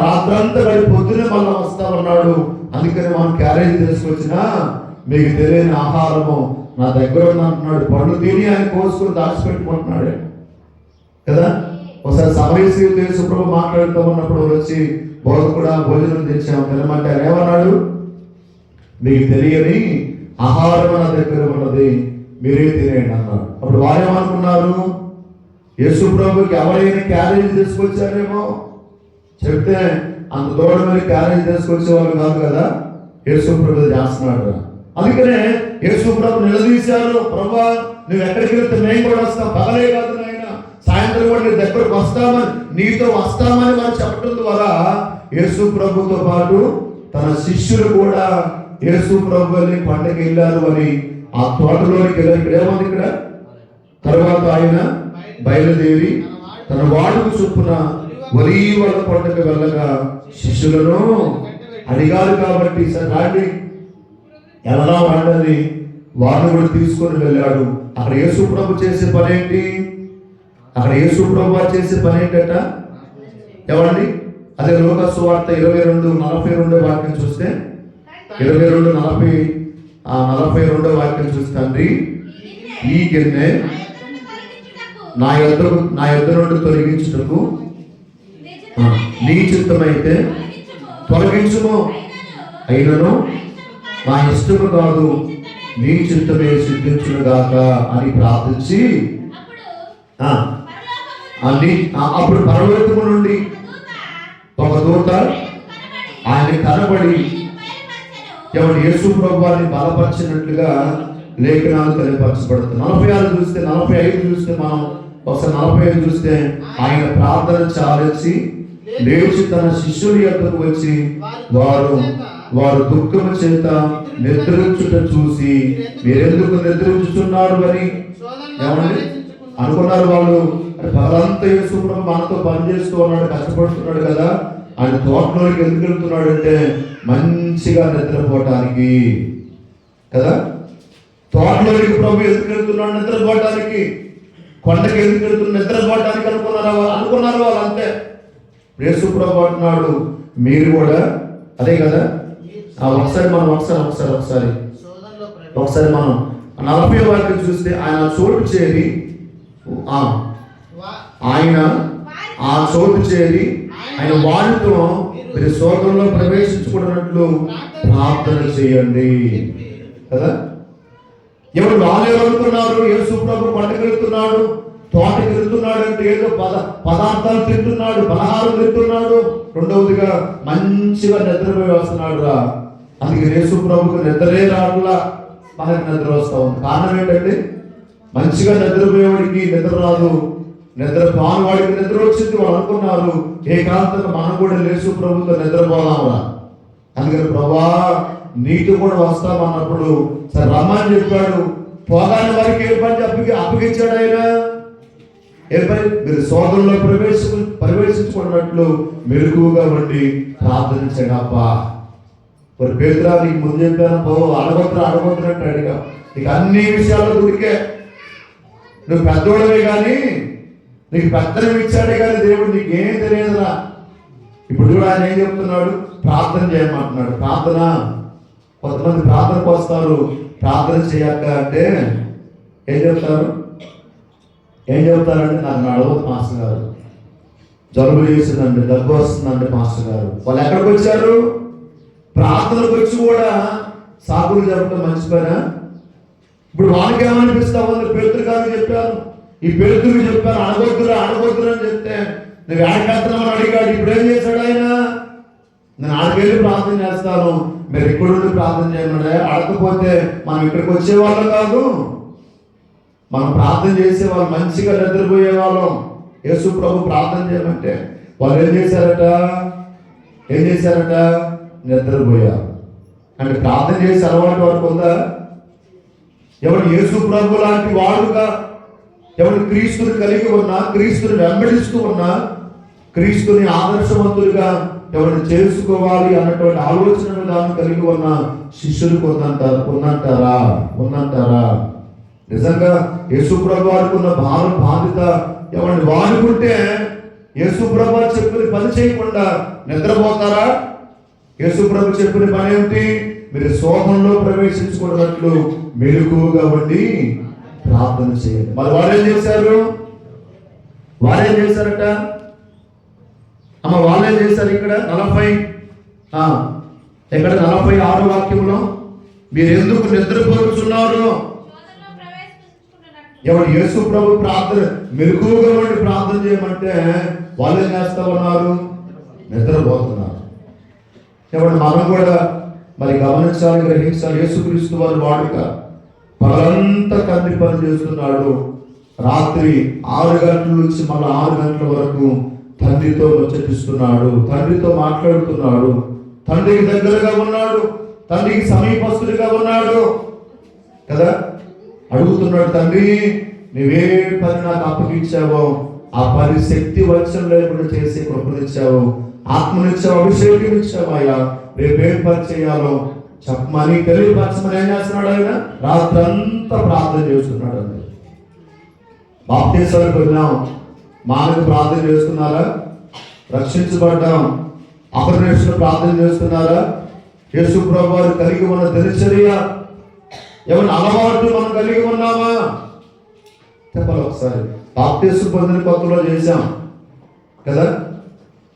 రాత్రంతా గడి పొద్దునే మళ్ళీ వస్తా ఉన్నాడు. అందుకని మనం క్యారేజ్ తీసుకొచ్చినా మీకు తెలియని ఆహారము నా దగ్గర ఉంది అంటున్నాడు. పళ్ళు తిని ఆయన కోసుకుని దాచిపెట్టుకుంటున్నాడు కదా. ఒకసారి సమరయ యేసు ప్రభు మాట్లాడుతూ ఉన్నప్పుడు వచ్చి బోధకుడా భోజనం తెచ్చాము తినమంటే ఆయన ఏమన్నాడు? మీకు తెలియని ఆహారం నా దగ్గర ఉన్నది, మీరే తినేయండి అన్నారు. అప్పుడు వారేమనుకున్నారు? యేసు ప్రభుకి ఎవరైనా క్యారేజ్ తీసుకొచ్చారేమో, చెప్తే అంత దూరం వెళ్ళి క్యారేజ్ తీసుకొచ్చేవాళ్ళు కాదు కదా. యేసు ప్రభు చేస్తున్నాడు. అందుకనే యేసు ప్రభు నిలదీశారు, ప్రభా నువ్వు ఎక్కడికి వెళ్తే మేము కూడా వస్తాం, పగలే కాదు నాయన సాయంత్రం కూడా నీ దగ్గరకు వస్తామని, నీతో వస్తామని వారు చెప్పడం ద్వారా యేసు ప్రభుతో పాటు తన శిష్యులు కూడా యేసు ప్రభు వెళ్ళి పండగకి వెళ్ళారు అని ఆ తోటలోనికి వెళ్ళారు. ఇక్కడ ఏమంది? ఇక్కడ తర్వాత ఆయన బయలుదేరి తన వాడుకు చొప్పున ఒలీవల కొండకు వెళ్ళగా శిష్యులను అడిగారు కాబట్టి సరే రాండి ఎలా వాడని వారిని కూడా తీసుకొని వెళ్ళాడు. అక్కడ యేసు ప్రభు చేసే పని ఏంటి? అక్కడ యేసు ప్రభు చేసే పని ఏంటట ఏమండి? అదే లోకా సువార్త 22:42 వాక్యం చూస్తే 22:42 వాక్యం చూస్తే ఈ గిన్నె నా యొద్ద నుండి తొలగించుటకు నీ చిత్తమైతే తొలగించుము, అయినను నా ఇష్టము కాదు నీ చిత్తమే సిద్ధించునుగాక అని ప్రార్థించి అప్పుడు పరలోకము నుండి ఒక దూత ఆయన కనబడి ఎవరు యేసు ప్రభువాన్ని బలపరిచినట్లుగా లేఖనాలు తెలియపరచబడుతుంది. 46 చూస్తే 45 చూస్తే మనం ఒకసారి 45 చూస్తే ఆయన ప్రార్థన చాలించి లేచి తన శిష్యుల యొద్దకు వచ్చి వారు దుఃఖము చేత నిద్రించుట చూసి మీరెందుకు నిద్రించుచున్నారు అని ఏమండి అనుకున్నారు వాళ్ళు. పగలంతా యేసు ప్రభు మనతో పనిచేస్తూ ఉన్నాడు, కష్టపడుతున్నాడు కదా, ఆయన తోటలోకి ఎందుకు వెళ్తున్నాడు అంటే మంచిగా నిద్రపోవటానికి కదా. తోటలోకి ప్రభు ఎందుకు వెళ్తున్నాడు? నిద్రపోవటానికి. కొండకి ఎందుకు వెళ్తున్నాడు? నిద్రపోవటానికి అనుకున్నారు వాళ్ళు అంతే. యేసు ప్రభు అంటున్నాడు మీరు కూడా అదే కదా. ఒకసారి మనం 40వ వాక్యం చూస్తే ఆయన చోటు చేరి ఆయన వారితో మీరు స్వర్గంలో ప్రవేశించుకున్నట్లు ప్రార్థన చేయండి కదా. ఎవరు వాళ్ళు అనుకున్నారు యేసు ప్రభు పంటకు వెళ్తున్నాడు, తోటకి వెళ్తున్నాడు అంటే ఏదో పదార్థాలు తింటున్నాడు, పలహారం తింటున్నాడు. రెండవదిగా మంచిగా నిద్రపోయి వస్తున్నాడు రా. అందుకే యేసు ప్రభుకు నిద్రే రాకుండా మనకి నిద్ర వస్తూ ఉంది. కారణం ఏంటంటే మంచిగా నిద్రపోయేవాడికి నిద్ర రాదు, నిద్ర పానువాడికి నిద్ర వచ్చింది. వాళ్ళు అనుకున్నారు ఏకాంతంగా మనం కూడా యేసు ప్రభుతో నిద్రపోదామరా. అందుకని ప్రభా నీకు కూడా వస్తామన్నప్పుడు సరే రమ్మని చెప్పాడు. పోగానే వారికి ఏ పని అప్పగించాడు ఆయన. ఏ పని? మీరు సోదరులో ప్రవేశించుకున్నట్లు మెలకువగా ఉండి ప్రార్థించండి. అబ్బా మరి పేతురా నీకు ముందు చెప్పాను పో అడగొద్దునట్టు అడిగా. నీకు అన్ని విషయాల్లో దొరికే, నువ్వు పెద్దోడవే కానీ నీకు పెద్దనం ఇచ్చాడే కానీ దేవుడు నీకేం తెలియదురా. ఇప్పుడు కూడా ఆయన ఏం చెప్తున్నాడు? ప్రార్థన చేయమంటున్నాడు. ప్రార్థన కొంతమంది ప్రార్థనకు వస్తారు, ప్రార్థన చేయక అంటే ఏం చెప్తారంటే నాకు నడవదు మాస్టర్ గారు, జలుబు చేసిందండి, దగ్గు వస్తుందండి మాస్టర్ గారు. వాళ్ళు ఎక్కడికి వచ్చారు? ప్రార్థనకు వచ్చి కూడా సాకులు చెప్పడం మంచి పైన. ఇప్పుడు వాళ్ళకి ఏమనిపిస్తా ఉంది? పేతురు గారికి చెప్పాను, ఈ పేతురికి చెప్పాను అడగొద్దురా అని చెప్తే నువ్వు ఏడకెళ్తున్నామని అడిగాడు. ఇప్పుడు ఏం చేశాడు ఆయన? నేను ఆడికెళ్ళి ప్రార్థన చేస్తాను, మీరు ఇక్కడుండి ప్రార్థన చేయమని. అడగకపోతే మనం ఇక్కడికి వచ్చేవాళ్ళం కాదు, మనం ప్రార్థన చేసేవాళ్ళం, మంచిగా నిద్రపోయే వాళ్ళం. యేసు ప్రభు ప్రార్థన చేయమంటే వాళ్ళు ఏం చేశారట? నిద్రపోయారు. అంటే ప్రార్థన చేసే అలవాటు వరకు ఉందా? ఎవరు యేసు ప్రభు లాంటి వాడుగా, ఎవరు క్రీస్తుని కలిగి ఉన్నా, క్రీస్తుని వెంబడిస్తూ ఉన్నా, క్రీస్తుని ఆదర్శవంతులుగా ఎవరిని చేసుకోవాలి అన్నటువంటి ఆలోచన విధానం కలిగి ఉన్న శిష్యులకు ఉందంటారా? నిజంగా యేసు ప్రభు వారికి ఉన్న బాధ్యత ఎవరిని వాడుకుంటే యేసు ప్రభు చెప్పిన పని చేయకుండా నిద్రపోతారా? యేసు ప్రభు చెప్పిన పని ఏమిటి? మీరు శోభంలో ప్రవేశించుకున్నట్లు మెలకువగా ఉండి ప్రార్థన చేయండి. మరి వారేం చేశారట? వాళ్ళేం చేశారు? ఇక్కడ 46వ వాక్యంలో మీరు ఎందుకు నిద్రపోతున్నారు? ఎవరు యేసు ప్రభు ప్రార్థన మెలకువగా ఉండి ప్రార్థన చేయమంటే వాళ్ళు ఏం చేస్తా ఉన్నారు? నిద్రపోతున్నారు. ఎవరు మనం కూడా మరి గమనించాలి, గ్రహించాలి. యేసుక్రీస్తు వారి వాడుక పగలంతా కంటి పని చేస్తున్నాడు. రాత్రి 6 గంటల నుంచి మళ్ళీ 6 గంటల వరకు తండ్రితో ముచ్చటిస్తున్నాడు, తండ్రితో మాట్లాడుతున్నాడు, తండ్రికి దగ్గరగా ఉన్నాడు, తండ్రికి సమీపస్తుడిగా ఉన్నాడు కదా. అడుగుతున్నాడు, తండ్రి నువ్వే పని నాకు అప్పగించావో ఆ పని శక్తి వచ్చం లేకుండా చేసే కృపనిచ్చావు, ఆత్మనిచ్చావు, అభిషేకం ఇచ్చావు. అయ్యా రేపేం పని చేయాలో చెప్పమని తెలియపరచమని ఏం చేస్తున్నాడు ఆయన? రాత్రంతా ప్రార్థన చేస్తున్నాడు. అండి బాప్తీసాలకు వెళ్ళాం, మానకు ప్రార్థన చేస్తున్నారా? రక్షించబడ్డాం, అపరిరక్షణ ప్రార్థన చేస్తున్నారా? యేసు ప్రభువు వారు కలిగి ఉన్న దినచర్య ఏమైనా అలవాటు మనం కలిగి ఉన్నామా? చెప్పాలి ఒకసారి. బాప్తీసం పొందిన కొత్తలో చేశాం కదా,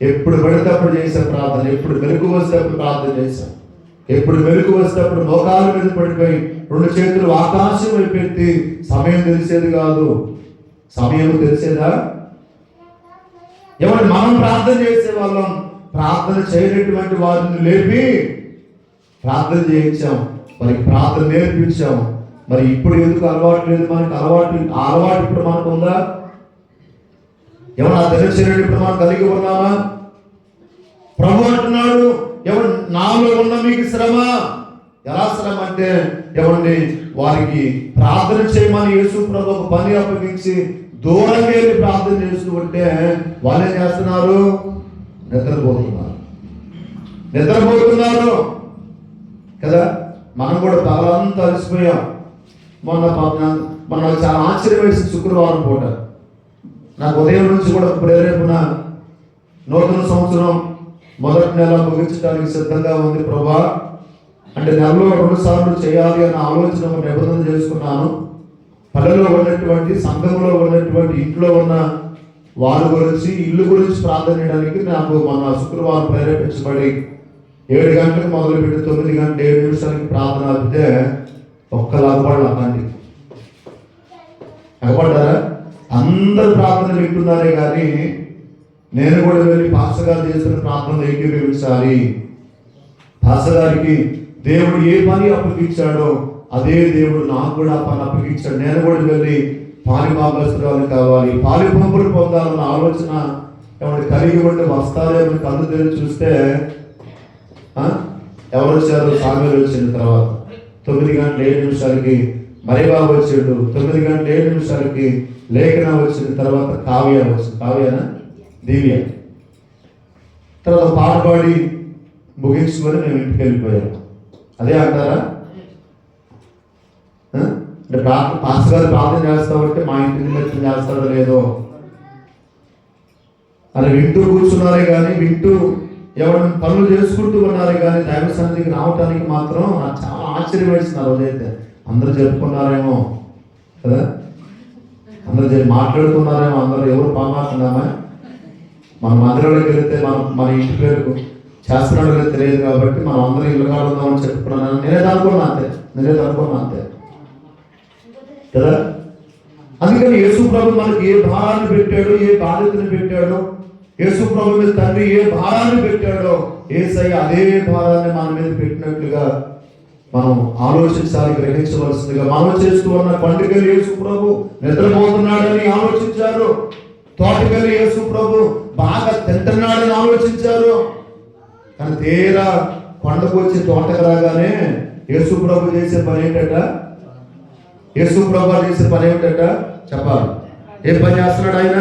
ఎప్పుడు పడితే అప్పుడు చేసాం ప్రార్థన, ఎప్పుడు మెలకు వస్తే అప్పుడు ప్రార్థన చేశాం, ఎప్పుడు మెలకు వస్తే అప్పుడు మోకాల మీద పడిపోయి 2 చేతులు ఆకాశం వైపెత్తి సమయం తెలిసేది కాదు. సమయం తెలిసేదా? ఎవరు మనం ప్రార్థన చేసే వాళ్ళం, ప్రార్థన చేయనటువంటి వారిని లేపి ప్రార్థన చేయించాం, మరి ప్రార్థన నేర్పించాం. మరి ఇప్పుడు ఎందుకు అలవాటు లేదు మనకి? అలవాటు ఇప్పుడు మనకు ఉందా? ఎవరు ఆ దినచర్య ఇప్పుడు మనం కలిగి ఉన్నామా? ప్రభు అంటున్నాడు, ఎవరు నాలో ఉన్న మీకు శ్రమ. ఎలా శ్రమ అంటే ఎవరిని వారికి ప్రార్థన చేయమని యేసు ప్రభు ఒక పని అప్పగించి దూరంగా వెళ్ళి ప్రార్థన చేస్తూ ఉంటే వాళ్ళు ఏం చేస్తున్నారు? నిద్రపోతున్నారు కదా. మనం కూడా పగలంతా అలసిపోయాం. మొన్న చాలా ఆశ్చర్యం వేసి శుక్రవారం పూట నాకు ఉదయం నుంచి కూడా ప్రేరేపణ, నూతన సంవత్సరం మొదటి నెల ముగించడానికి సిద్ధంగా ఉంది ప్రభా. అంటే నెలలో 2 సార్లు చేయాలి అన్న ఆలోచన నిబంధన చేసుకున్నాను. పల్లెలో ఉన్నటువంటి, సంఘంలో ఉన్నటువంటి, ఇంట్లో ఉన్న వారి గురించి, ఇల్లు గురించి ప్రార్థన చేయడానికి నాకు మన శుక్రవారం ప్రేరేపించబడి 7 గంటలకు మొదలుపెట్టి 9 గంటల 7 నిమిషాలకి ప్రార్థన ఆపితే ఒక్కరు అగపడ్డారా? అందరు ప్రార్థన వింటున్నారే కానీ నేను కూడా వెళ్ళి పాస్టర్ గారు చేస్తున్న ప్రార్థనలు ఏకీభవించాలి. పాస్టర్ గారికి దేవుడు ఏ పని అప్పగించాడో అదే దేవుడు నాకు కూడా ఆ పని అప్పగించాడు. నేను కూడా వెళ్ళి పాలి భాగస్తురాలు కావాలి, పాలి పంపులు పొందాలన్న ఆలోచన ఎవరు కలిగి ఉండి వస్తారేమో కళ్ళు తెరిచి చూస్తే ఎవరు వచ్చారు? సామెలు వచ్చిన తర్వాత 9 గంటల 7 నిమిషాలకి మరిబాబు వచ్చాడు, 9 గంటల 7 నిమిషాలకి లేఖన వచ్చిన తర్వాత కావ్య వచ్చింది. కావ్యనా దివ్య. తర్వాత పాట పాడి ముగించుకొని మేము ఇంటికి వెళ్ళిపోయాము. అదే అంటారా? అంటే పాస్టర్ గారు ప్రార్థన చేస్తామంటే మా ఇంటికి మెచ్చిన చేస్తాడో లేదో అని వింటూ కూర్చున్నారే కానీ, వింటూ ఎవరైనా పనులు చేసుకుంటూ ఉన్నారే కానీ దైవ సన్నిధికి రావటానికి మాత్రం నాకు చాలా ఆశ్చర్యం వేసిన రోజైతే. అందరూ చెప్పుకున్నారేమో కదా, అందరూ మాట్లాడుకున్నారేమో, అందరూ ఎవరు పామాకున్నామా? మన మందిరంలోకి వెళితే మన ఇంటి పేరు చేస్తున్నాడో తెలియదు కాబట్టి మనం అందరూ ఇల్లు కాడుందామని చెప్పుకున్నాను. నేనేది అనుకున్నా అంతే కదా. అందుకని యేసు ప్రభు మనకి ఏ భారాన్ని పెట్టాడో, ఏ బాధ్యతను పెట్టాడో, యేసు ప్రభు మీద తండ్రి ఏ భారాన్ని పెట్టాడో యేసయ్య అదే భారాన్ని మన మీద పెట్టినట్లుగా మనం ఆలోచించాలి, గ్రహించవలసిందిగా. మనం చేస్తూ ఉన్న పండుగలు యేసు ప్రభు నిద్రపోతున్నాడని ఆలోచించారు, తోటకెళ్ళి యేసు ప్రభు బాగా తింటున్నాడని ఆలోచించారు. కానీ తీరా కొండకు వచ్చి తోటకు రాగానే యేసు ప్రభు చేసే పని ఏంటట? యేసు ప్రభు చేసే పని ఏమిటట చెప్పాలి. ఏ పని చేస్తున్నాడు ఆయన?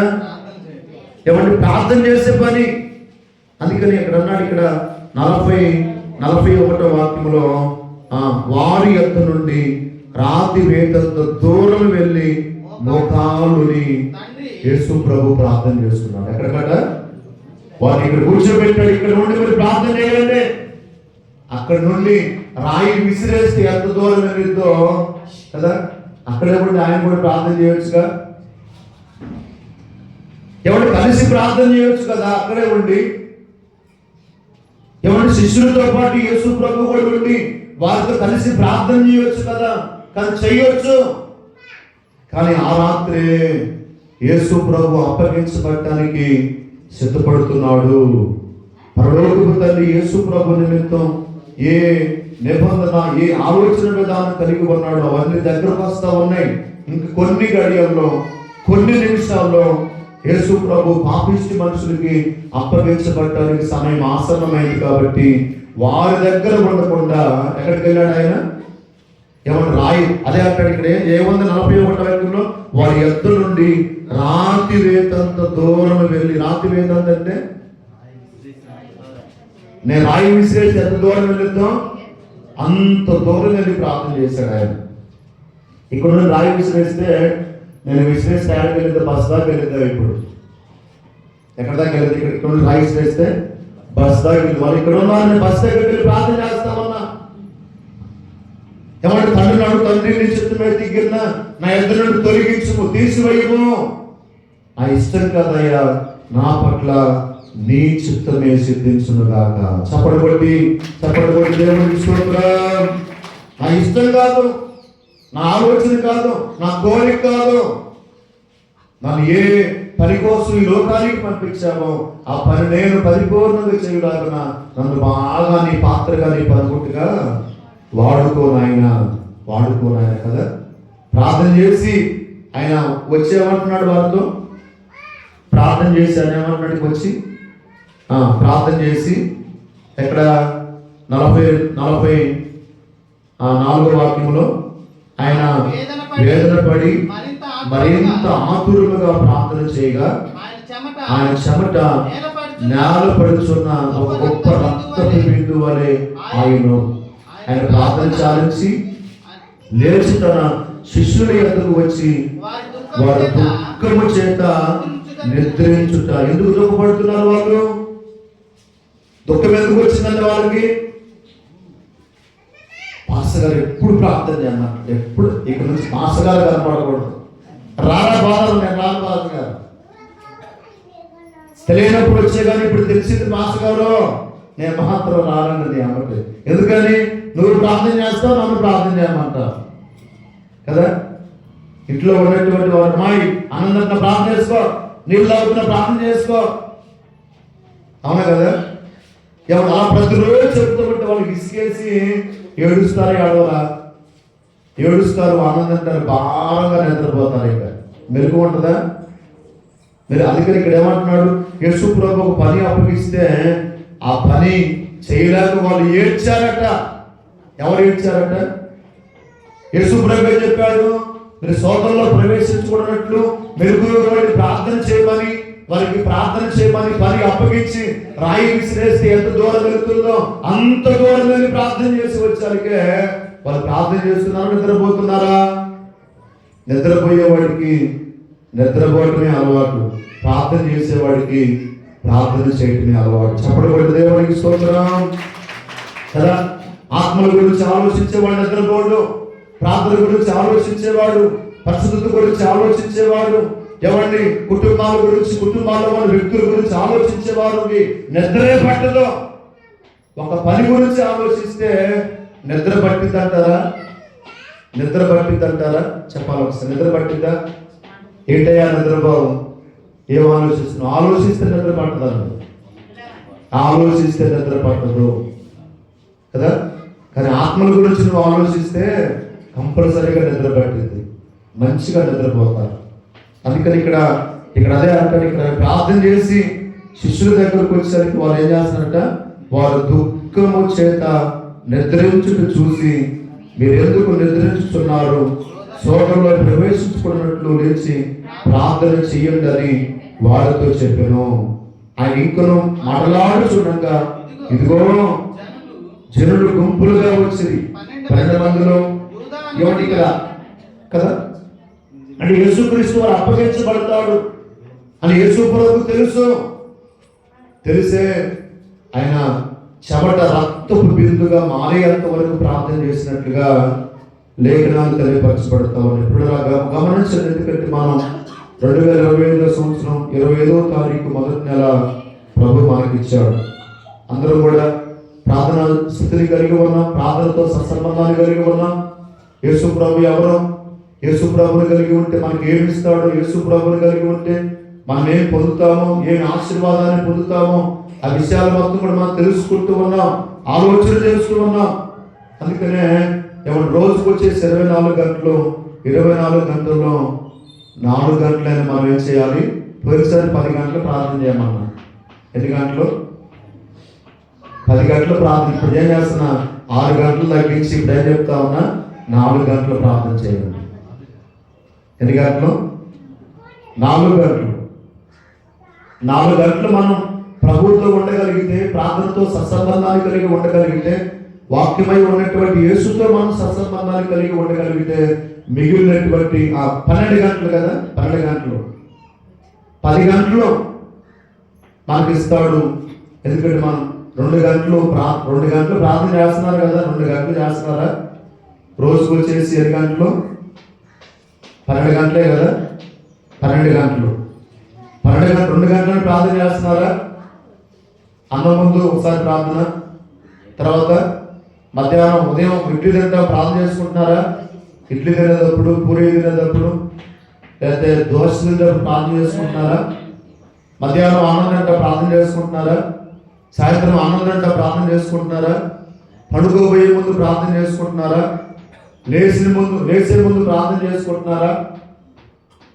ఏమంటే ప్రార్థన చేసే పని. అందుకని ఇక్కడ అన్నాడు, ఇక్కడ 41వ వాక్యంలో వారి యొక్క నుండి రాతి వేతంత దూరం వెళ్ళి మోకాలుని యేసు ప్రభు ప్రార్థన చేస్తున్నాడు. ఎక్కడికట? వారిని ఇక్కడ కూర్చోబెట్టాడు, ఇక్కడ నుండి మీరు ప్రార్థన చేయండి. అక్కడ నుండి రాయి విసిరేస్తే ఎంత దూరం వెళ్ళిద్దో కదా, అక్కడే ఉండి ఆయన కూడా ప్రార్థన చేయొచ్చుగా. ఎవరు కలిసి ప్రార్థన చేయొచ్చు కదా అక్కడే ఉండి. ఎవరి శిష్యులతో పాటు యేసు ప్రభు కూడా ఉండి వారితో కలిసి ప్రార్థన చేయొచ్చు కదా, కానీ చెయ్యొచ్చు. కానీ ఆ రాత్రే యేసు ప్రభు అప్పగించబడటానికి సిద్ధపడుతున్నాడు. పరలోకపు తండ్రి యేసు ప్రభు నిమిత్తం ఏ నిబంధన, ఏ ఆలోచన విధానం కలిగి ఉన్నాడో అవన్నీ దగ్గరకు వస్తూ ఉన్నాయి. ఇంక కొన్ని గడియల్లో, కొన్ని నిమిషాల్లో యేసు ప్రభు పాపిష్టి మనుషులకి అప్పగించబడటానికి సమయం ఆసన్నమైంది కాబట్టి వారి దగ్గర ఉండకుండా ఎక్కడికి వెళ్ళాడు ఆయన? ఏమన్నా రాయి అదే అంటాడు ఇక్కడ ఏముంది 41వ వాక్యంలో వారి యొద్ద నుండి రాతి వేతంత దూరం వెళ్ళి, రాతి వేతంత అంటే నేను రాయి విసిరేసి ఎంత దూరం వెళ్ళిద్దాం అంత దూరం వెళ్ళి ప్రార్థన చేశాడు ఆయన. ఇక్కడ నుండి రాయి విసిరేస్తే నేను విసిరేసి తయారు వెళ్ళిద్దా బస్ దాకా వెళ్ళిద్దాం. ఇప్పుడు ఎక్కడ దాకా వెళ్ళింది? ఇక్కడ నుండి రాయి విసిరేస్తే బస్ దాకా వెళ్ళి వాళ్ళు ఇక్కడ ఉన్నా నేను బస్ దగ్గరికి వెళ్ళి ప్రార్థన చేస్తామన్నా. ఏమంటే తండ్రి నాడు తండ్రి నీ చిత్తం మీద దిగిన నా ఎదురు నుండి తొలగించుము, తీసివేయము, నా ఇష్టం కాదయ్యా, నా పట్ల నీ చిత్తమే సిద్ధించునుగాక. చప్పటి కొట్టి దేవుడికి స్తోత్రం. నా ఇష్టం కాదు, నా ఆలోచన కాదు, నా కోరిక కాదు, నన్ను ఏ పని కోసం ఈ లోకానికి పంపించామో ఆ పని నేను పరిపూర్ణంగా చేయడానికి నన్ను బాగా నీ పాత్రగా నీ పనిముట్టుగా వాడుకోనాయన కదా. ప్రార్థన చేసి ఆయన వచ్చేమంటున్నాడు వారితో, ప్రార్థన చేసి ఆయన ఏమంటున్నాడు వచ్చి ప్రార్థన చేసి ఎక్కడ 44వ వాక్యంలో ఆయన వేదన పడి మరింత ఆతురులుగా ప్రార్థన చేయగా ఆయన చెమట నేలపడుచున్న ఒక గొప్ప రక్తపు బిందు వలె ఆయన ప్రార్థన చాలించి లేచి తన శిష్యుల యొద్దకు వచ్చి వారు దుఃఖము చేత నిద్రించుట. ఎందుకు దుఃఖపడుతున్నారు వాళ్ళు? దుఃఖం ఎందుకు వచ్చిందంటే వాళ్ళకి పాస్టర్ గారు ఎప్పుడు ప్రార్థన చేయమన్నారు, ఎప్పుడు ఇక్కడ నుంచి పాస్టర్ గారు కనపడకూడదు, రారా బాధలు నేను రాను పాస్టర్ గారు తెలియనప్పుడు వచ్చే కానీ ఇప్పుడు తెలిసింది పాస్టర్ గారు నేను మాత్రం రానన్నది అన్నట్టు. ఎందుకని నువ్వు ప్రార్థన చేస్తావు, నన్ను ప్రార్థన చేయమంటావు కదా. ఇంట్లో ఉన్నటువంటి వాడు మాయి ఆనందంగా ప్రార్థన చేసుకో, నీళ్ళు తాగుతున్న ప్రార్థన చేసుకో, అవునా కదా. ఎవరు ఆ ప్రతిరోజు చెప్తుంటే వాళ్ళకి ఇసుకేసి ఏడుస్తారు, ఏడుస్తారు, ఆనందంటారు, బాగా నిద్రపోతారు. ఇక మెరుగు ఉంటుందా? మీరు అందుకని ఇక్కడ ఏమంటున్నాడు, యేసు ప్రభు ఒక పని అప్పగిస్తే ఆ పని చేయలేక వాళ్ళు ఏడ్చారట. ఎవరు ఏడ్చారట? యేసు ప్రభు చెప్పాడు, మీరు సోదరులో ప్రవేశించుకున్నట్లు మెరుగుపడి ప్రార్థన చేయమని, వారికి ప్రార్థన చేయమని పని అప్పగించి రాయి విసిరేస్తే ఎంత దూరం వెళ్తుందో అంత దూరం వెళ్ళి ప్రార్థన చేసి వచ్చారికే వాళ్ళు ప్రార్థన చేస్తున్నారా, నిద్రపోతున్నారా? నిద్రపోయేవాడికి నిద్రపోవటమే అలవాటు, ప్రార్థన చేసేవాడికి ప్రార్థన చేయటమే అలవాటు. చెప్పడం దేవునికి స్తోత్రం కదా. ఆత్మల గురించి ఆలోచించేవాడు నిద్రపోడు, ప్రార్థన గురించి ఆలోచించేవాడు, పరిశుద్ధత గురించి ఆలోచించేవాడు, ఎవరిని కుటుంబాల గురించి, కుటుంబాల్లో ఉన్న వ్యక్తుల గురించి ఆలోచించేవారు నిద్రే పట్టదు. ఒక పని గురించి ఆలోచిస్తే నిద్ర పట్టిద్దంటారా? నిద్ర పట్టిద్దంటారా? చెప్పాలి ఒకసారి. నిద్ర పట్టిద్దా? ఏంటయ్యా నిద్రపోవు? ఏం ఆలోచిస్తున్నావు? ఆలోచిస్తే నిద్ర పట్టదు, ఆలోచిస్తే నిద్ర పట్టదు కదా. కానీ ఆత్మల గురించి నువ్వు ఆలోచిస్తే కంపల్సరీగా నిద్ర పట్టింది, మంచిగా నిద్రపోతారు. అందుకని ఇక్కడ అదే అంటారు, ఇక్కడ ప్రార్థన చేసి శిష్యుల దగ్గరకు వచ్చేసరికి వాళ్ళు ఏం చేస్తారంట, వారు దుఃఖము చేత నిద్రించుట చూసి మీరు ఎందుకు నిద్రించుతున్నారు, సోదరులో ప్రవేశించుకున్నట్లు లేచి ప్రార్థన చెయ్యండి అని వారితో చెప్పాను. ఆయన ఇంకను మాట్లాడుచుండగా ఇదిగో జనులు గుంపులుగా వచ్చి 12 మందిలో ఏమిటి ఇక్కడ కదా అంటే యేసుక్రీస్తు వారు అప్పగించబడతాడు అని యేసు ప్రభువుకు తెలిసే ఆయన చెమట రక్తపు బిందుగా మారేంత వరకు ప్రార్థన చేసినట్లుగా లేఖనాలు తెలియపరచబడతాం. ఎప్పుడు గమనించండి, ఎందుకంటే మనం 2025 సంవత్సరం 25వ తారీఖు మొదటి నెల ప్రభు మనకిచ్చాడు. అందరం కూడా ప్రార్థన స్థితిని కలిగి ఉన్నాం, ప్రార్థనతో సత్సంబంధాన్ని కలిగి ఉన్నాం. యేసు ప్రభు ఎవరు? యేసు ప్రభుని కలిగి ఉంటే మనకి ఏమి ఇస్తాడో, యేసు ప్రభుని కలిగి ఉంటే మనం ఏం పొందుతామో, ఏమి ఆశీర్వాదాన్ని పొందుతామో ఆ విషయాలు మొత్తం కూడా మనం తెలుసుకుంటూ ఉన్నాం, ఆలోచన చేస్తూ ఉన్నాం. అందుకనే రోజుకు వచ్చేసి 24 గంటలు, 24 గంటల్లో 4 గంటలైనా మనం ఏం చేయాలి? పోయినసారి 10 గంటలు ప్రార్థన చేయమన్నా. ఎన్ని గంటలు? 10 గంటలు ప్రార్థన. ఇప్పుడు ఏం చేస్తున్నా? 6 గంటలు తగ్గించి ఇప్పుడు ఏం చెప్తా ఉన్నా? 4 గంటలు ప్రార్థన చేయండి. ఎన్ని గంటలు? 4 గంటలు. 4 గంటలు మనం ప్రభువుతో ఉండగలిగితే, ప్రార్థనతో సత్సంబంధాలు కలిగి ఉండగలిగితే, వాక్యమై ఉన్నటువంటి యేసుతో మనం సత్సంబంధాలు కలిగి ఉండగలిగితే, మిగిలినటువంటి ఆ 12 గంటలు కదా, 12 గంటలు 10 గంటలు మనకి ఇస్తాడు. ఎందుకంటే మనం 2 గంటలు ప్రార్థన చేస్తున్నారు కదా, 2 గంటలు చేస్తున్నారా? రోజుకు వచ్చేసి 7 గంటలు, 12 గంటలే కదా, 12 గంటలు 2 గంటలు ప్రార్థన చేస్తున్నారా? అన్నం ముందు ఒకసారి ప్రార్థన, తర్వాత మధ్యాహ్నం ఉదయం ఇడ్లీ తింటా ప్రార్థన చేసుకుంటున్నారా? ఇడ్లీ తినేటప్పుడు, పూరి తినేటప్పుడు, లేకపోతే దోశ తినేటప్పుడు ప్రార్థన చేసుకుంటున్నారా? మధ్యాహ్నం అన్నం తింటా ప్రార్థన చేసుకుంటున్నారా? సాయంత్రం అన్నం తింటా ప్రార్థన చేసుకుంటున్నారా? పడుకోబోయే ముందు ప్రార్థన చేసుకుంటున్నారా? లేచే ముందు ప్రార్థన చేసుకుంటున్నారా?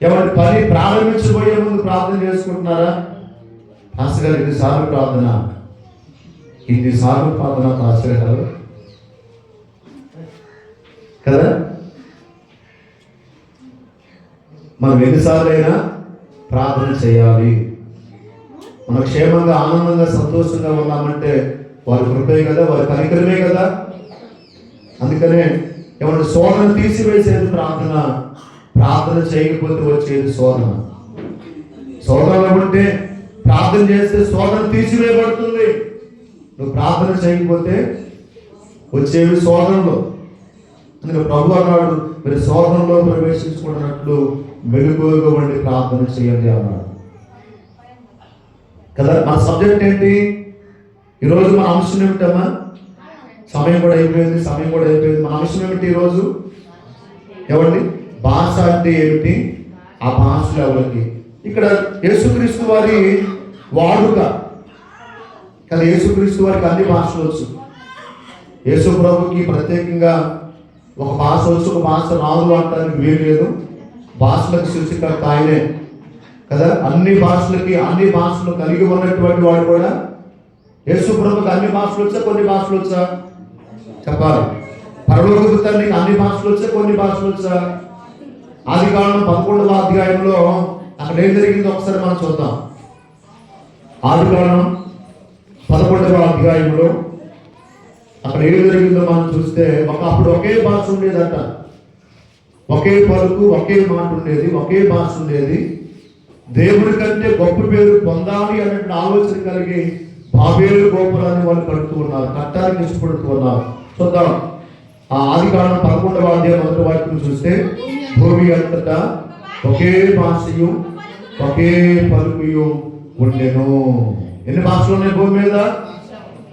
ఎవరి పని ప్రారంభించబోయే ముందు ప్రార్థన చేసుకుంటున్నారా? పాస్టర్ గారు ఇన్నిసార్లు ప్రార్థన పాస్టర్ గారు కదా. మనం ఎన్నిసార్లు అయినా ప్రార్థన చేయాలి. మనం క్షేమంగా, ఆనందంగా, సంతోషంగా ఉన్నామంటే వారి కృపే కదా, వారి కనికరమే కదా. అందుకనే ఏమన్నా శోధన తీసివేసేది ప్రార్థన చేయకపోతే వచ్చేది శోధన ఉంటే ప్రార్థన చేస్తే శోధన తీసివేయబడుతుంది. నువ్వు ప్రార్థన చేయకపోతే వచ్చేవి శోధనలో. అందుకే ప్రభు అన్నాడు, మీరు శోధనలో ప్రవేశించుకున్నట్లు మెలుగుగా ఉండి ప్రార్థన చేయండి అన్నాడు కదా. మన సబ్జెక్ట్ ఏంటి ఈరోజు? మన అంశం ఏమిటమ్మా? సమయం కూడా అయిపోయింది. మన అంశం ఏమిటి ఈరోజు? ఏమండి? భాష అంటే ఏమిటి? ఆ భాషలు ఎవరికి? ఇక్కడ యేసుక్రీస్తు వారి వాడుక కదా. యేసుక్రీస్తు వారికి అన్ని భాషలు వచ్చు. యేసు ప్రభుకి ప్రత్యేకంగా ఒక భాష వచ్చు, ఒక భాష రాదు అంటానికి వీలు లేదు. భాషలకు సృష్టికర్త ఆయనే కదా. అన్ని భాషలు కలిగి ఉన్నటువంటి వాడు కూడా యేసు ప్రభుకి అన్ని భాషలు వచ్చా, కొన్ని భాషలు వచ్చా చెప్పాలి. పరలోకపు తండ్రికి అన్ని భాషలు వచ్చా, కొన్ని భాషలు వచ్చా? ఆదికాండం 11వ అధ్యాయంలో అక్కడ ఏం జరిగిందో ఒకసారి మనం చూద్దాం. ఆదికాండం 11వ అధ్యాయంలో అక్కడ ఏం జరిగిందో మనం చూస్తే, అప్పుడు ఒకే భాష ఉండేదట. ఒకే పలుకు, ఒకే మాట ఉండేది, ఒకే భాష ఉండేది. దేవుడి కంటే గొప్ప పేరు పొందాలి అనే ఆలోచన కలిగి బాబేలు గోపురాన్ని వాళ్ళు కట్టడానికి ఇష్టపడుతూ ఉన్నారు. చూద్దాం. ఆ ఆదికాండం 11వ అధ్యాయం 1వ వాక్యం చూస్తే, భూమి అంతటా ఒకే భాషయు ఒకే పలుకుయు ఉండెను. ఎన్ని భాషలు ఉన్నాయి భూమి మీద?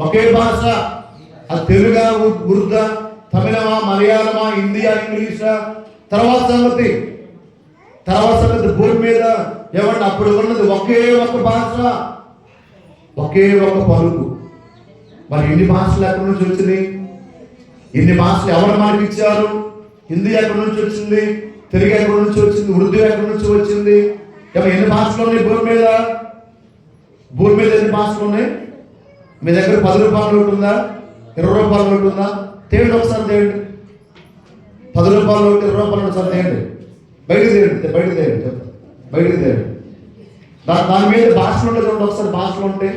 ఒకే భాష. అది తెలుగా, ఉర్దా, తమిళమా, మలయాళమా, హిందీయా, ఇంగ్లీషా? తర్వాత సంగతి భూమి మీద ఏమంటే అప్పుడు ఉన్నది ఒకే ఒక భాష, ఒకే ఒక పలుకు. మరి ఇన్ని భాషలు ఎక్కడి నుంచి వచ్చినాయి? ఇన్ని భాషలు ఎవరు మనకి ఇచ్చారు? హిందీ ఎక్కడి నుంచి వచ్చింది? తెలుగు ఎక్కడి నుంచి వచ్చింది? ఉర్దూ ఎక్కడి నుంచి వచ్చింది? ఎన్ని భాషలు ఉన్నాయి భూమి మీద? ఎన్ని భాషలు ఉన్నాయి? మీ దగ్గర 10 రూపాయల నోటు ఉందా? 20 రూపాయల నోటు ఉందా? తేయండి ఒకసారి, తేయండి. 10 రూపాయల నోటు, 20 రూపాయల నోటు సార్ తేయండి. బయటికి తేయండి. దాని మీద భాషలు ఉంటే చూడండి ఒకసారి. భాషలు ఉంటే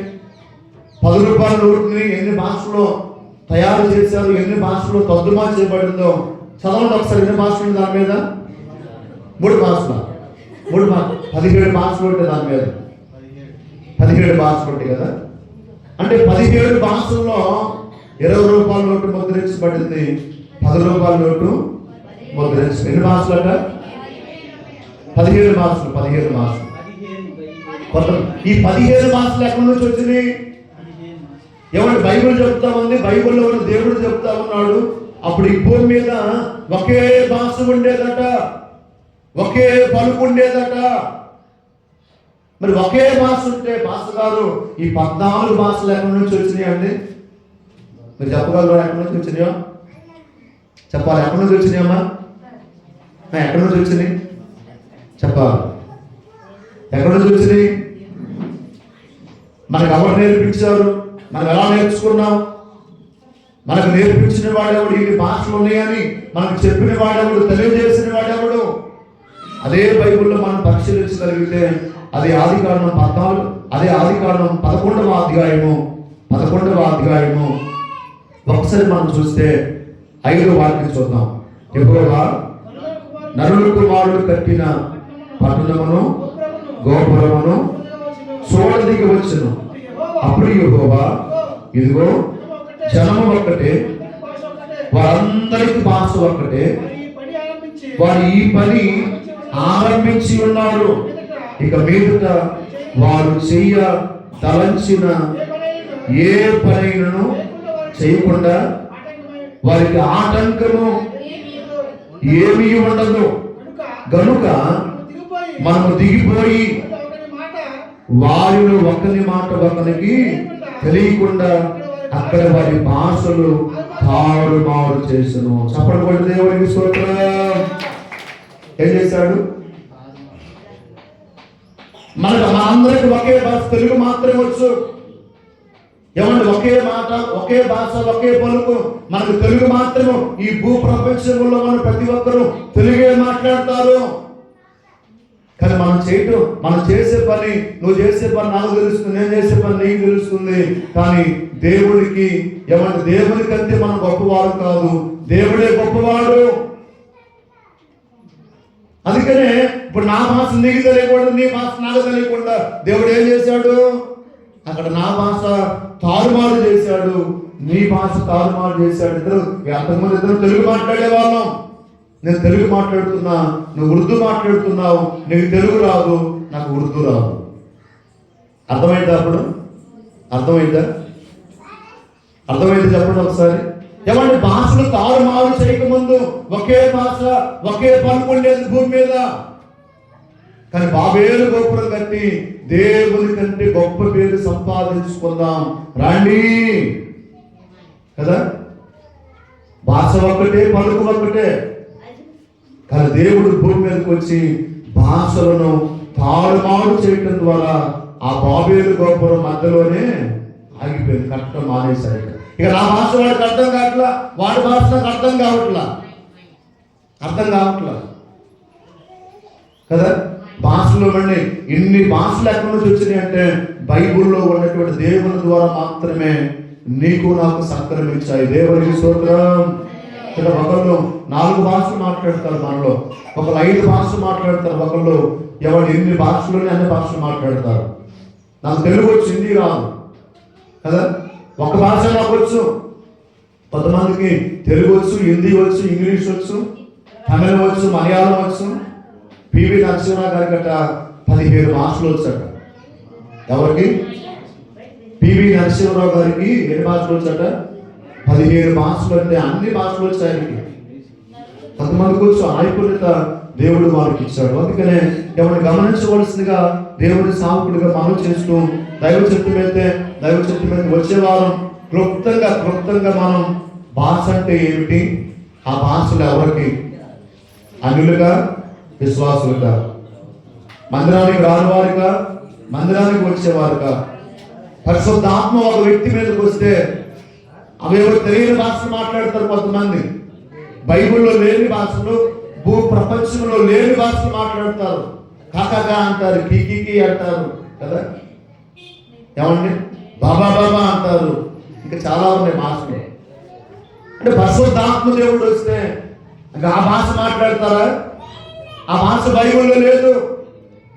10 రూపాయల నోటుని ఎన్ని భాషలో తయారు చేశారు, ఎన్ని భాషలో తర్జుమా చేయబడిందో చదవండి ఒకసారి. ఎన్ని భాషలు దాని మీద? 3 భాషలు. 17 భాషలు ఉంటాయి దాని మీద. 17 భాషలు ఉంటాయి కదా. అంటే 17 భాషల్లో 20 రూపాయల నోటు ముద్రించబడింది, 10 రూపాయల నోటు ముద్రించబడింది. ఎన్ని భాషలు అంట? 17 భాషలు. ఈ 17 భాషలు ఎక్కడి నుంచి వచ్చినాయి? ఏమంటే బైబిల్ చెప్తా ఉంది, బైబిల్లో ఉన్న దేవుడు చెప్తా ఉన్నాడు. అప్పుడు ఈ భూమి మీద ఒకే భాష ఉండేదట, ఒకే పలుకు ఉండేదట. మరి ఒకే భాష ఉంటే భాష గారు ఈ 14 భాషలు ఎక్కడి నుంచి వచ్చినాయి అండి? మీరు చెప్పగలరు ఎక్కడి నుంచి వచ్చినాయో? చెప్పాలి. ఎక్కడి నుంచి వచ్చినాయమ్మా? ఎక్కడి నుంచి వచ్చినాయి చెప్పాలి. ఎక్కడి నుంచి వచ్చినాయి? మనకు ఎవరు నేర్పించారు? మనం ఎలా నేర్చుకున్నాం? మనకు నేర్పించిన వాడెవడు, ఇన్ని భాషలు ఉన్నాయని మనకు చెప్పిన వాడెవడు, తెలియజేసిన వాడెవడు? అదే బైబిల్లో మనం పరిశీలించగలిగితే అది ఆదికాండం 11వ అధ్యాయము ఒకసారి మనం చూస్తే 5వ వాక్యం చూద్దాం. యెహోవా నరుల కుమారుడు కట్టిన పట్టణమును గోపురమును చూడదిగి వచ్చును. అప్పుడు యెహోవా, ఇదిగో జనము ఒక్కటే, వారందరికి భాష ఒక్కటే, వారు ఈ పని ఆరంభించి ఉన్నారు. ఇక మీదట వారు చెయ్య తలంచిన ఏ పనైనను చేయకుండా వారికి ఆటంకము ఏమీ ఉండదు. గనుక మనము దిగిపోయి వారిలో ఒకరి మాట ఒకరికి తెలియకుండా అక్కడ వారి భాషలు తారుమారు చేసను. చెప్పబడి దేవుడికి స్తోత్రం. ఏం చేశాడు? మనందరికి ఒకే భాష, తెలుగు మాత్రమే వచ్చు. ఏమంటే ఒకే మాట, ఒకే భాష, ఒకే పలుకు. మనకు తెలుగు మాత్రమే. ఈ భూ ప్రపంచంలో మన ప్రతి ఒక్కరూ తెలుగే మాట్లాడతారు. కానీ మనం చేసే పని, నువ్వు చేసే పని నాకు తెలుస్తుంది, నేను చేసే పని నీకు తెలుస్తుంది. కానీ దేవుడికి ఏమంటే దేవునికంటే మనం గొప్పవాడు కాదు, దేవుడే గొప్పవాడు. అందుకనే ఇప్పుడు నా భాష నీకు తెలియకూడదు, నీ భాష నాకు తెలియకుండా దేవుడు ఏం చేశాడు? అక్కడ నా భాష తారుమారు చేశాడు, నీ భాష తారుమారు చేశాడు. అంతకుముందు ఇద్దరు తెలుగు మాట్లాడే వాళ్ళం. నేను తెలుగు మాట్లాడుతున్నా, నువ్వు ఉర్దూ మాట్లాడుతున్నావు. నీకు తెలుగు రాదు, నాకు ఉర్దూ రాదు. అర్థమైందా? అప్పుడు అర్థమైంది చెప్పండి ఒకసారి. ఏమంటే భాషలు తారుమారు చేయకముందు ఒకే భాష, ఒకే పలుకు ఉండేది భూమి మీద. కానీ బాబేలు గోపురం కట్టి దేవుని కంటే గొప్ప పేరు సంపాదించుకుందాం రండి కదా. భాష ఒక్కటే, పలుకు ఒక్కటే. కానీ దేవుడు భూమి మీదకి వచ్చి భాషలను తారుమారు చేయటం ద్వారా ఆ బాబేలు గోపురం మధ్యలోనే ఆగిపోయింది, కట్టడం మానేశాడు. ఇక నా భాష వాడికి అర్థం కావట్లా, వాడి భాష నాకు అర్థం కావట్లా కదా. భాషలో మళ్ళీ ఇన్ని భాషలు ఎక్కడి నుంచి వచ్చినాయి అంటే బైబిల్లో ఉన్నటువంటి దేవుని ద్వారా మాత్రమే నీకు నాకు సంక్రమించాయి. దేవునికి స్తోత్రం. ఇక్కడ ఒకళ్ళు 4 భాషలు మాట్లాడతారు, మనలో ఒకళ్ళు 5 భాషలు మాట్లాడతారు, ఒకళ్ళు ఎవరు ఎన్ని భాషలోనే అన్ని భాషలు మాట్లాడతారు. నాకు తెలుగు వచ్చు, హిందీ రాదు కదా. ఒక భాష నాకు వచ్చు. కొంతమందికి తెలుగు వచ్చు, హిందీ వచ్చు, ఇంగ్లీష్ వచ్చు, తమిళం వచ్చు, మలయాళం వచ్చు. పివి నరసింహరావు గారి గట్ట 17 భాషలు వచ్చాట. ఎవరికి? పివి నరసింహరావు గారికి ఎన్ని భాషలు వచ్చాట? 17 భాషలు. అంటే అన్ని భాషలు వచ్చాయి ఆయనకి. కొంతమందికి వచ్చు. నైపుణ్యత దేవుడు వారికి ఇచ్చాడు. అందుకనే ఎవరిని గమనించవలసిందిగా దేవుడి సావుకుడిగా మనం చేస్తూ దైవ చిత్తం అయితే వచ్చే వారం క్లుప్తంగా మనం భాష అంటే ఏమిటి, ఆ భాషలు ఎవరికి, అన్యులుగా, విశ్వాసులుగా, మందిరానికి రానివారుగా, మందిరానికి వచ్చేవారుగా. పరిశుద్ధాత్మ ఒక వ్యక్తి మీదకి వస్తే అవేవో తెలియని భాషలు మాట్లాడతారు కొంతమంది. బైబిల్లో లేని భాషలు, భూ ప్రపంచంలో లేని భాషలు మాట్లాడతారు. కాకా అంటారు, కీకీ అంటారు కదా. ఏమండి? బాబా అంటారు. ఇంకా చాలా ఉన్నాయి భాషలు. అంటే పరిశుద్ధాత్మ దేవుడు వస్తే ఇంకా ఆ భాష మాట్లాడతారా? ఆ భాష బైబిల్లో లేదు.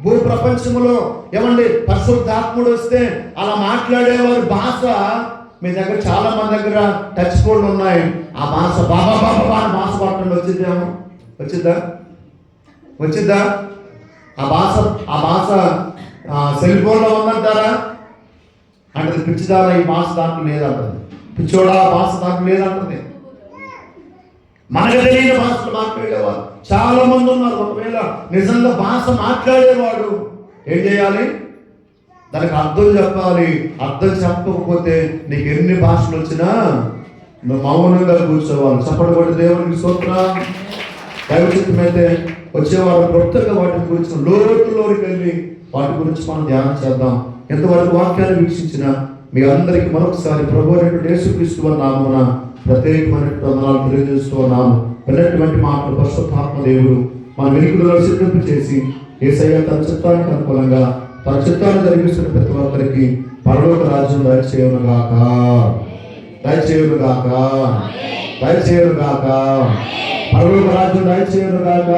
భూ ప్రపంచంలో ఏమండి పరిశుద్ధాత్ముడు వస్తే అలా మాట్లాడేవారు భాష మీ దగ్గర చాలా మంది దగ్గర టచ్ ఫోన్లు ఉన్నాయి. ఆ భాష బాబా భాష పట్టండి వచ్చిద్దా? ఆ భాష సెల్ ఫోన్లో ఉందంటారా? అంటే పిచ్చిదారా ఈ భాష దాంట్లో లేదంటుంది. పిచ్చోడా ఆ భాష దాంట్లో లేదంటుంది. మనకు తెలియని భాషలు మాట్లాడేవారు చాలా మంది ఉన్నారు. ఒకవేళ నిజంగా భాష మాట్లాడేవాడు ఏం చేయాలి? దానికి అర్థం చెప్పాలి. అర్థం చెప్పకపోతే నీకు ఎన్ని భాషలు వచ్చినా నువ్వు మౌనంగా కూర్చోవాలి. చెప్పబడి దేవునికి స్తోత్రం. దైవచిత్తం అయితే వచ్చేవారు క్లుప్తంగా వాటి గురించి లోతులోకి వెళ్ళి వాటి గురించి మనం ధ్యానం చేద్దాం. ఎంతవరకు వాక్యాన్ని వీక్షించిన మీ అందరికీ మరొకసారి ప్రభువైనటువంటి యేసుక్రీస్తు వారి నామమున ప్రత్యేకమైన వందనాలు తెలియజేస్తున్నాను. విన్నటువంటి మాటలు పరిశుద్ధాత్మ దేవుడు మన వెనుకలో సిద్ధింపు చేసి యేసయ్య తన చిత్తానికి అనుకూలంగా తన చిత్తాన్ని జరిగిస్తున్న ప్రతి ఒక్కరికి పరలోక రాజ్యం దయచేయునుగాక, దయచేయునుగాక, దయచేయునుగాక, పరలోక రాజ్యం దయచేయునుగాక.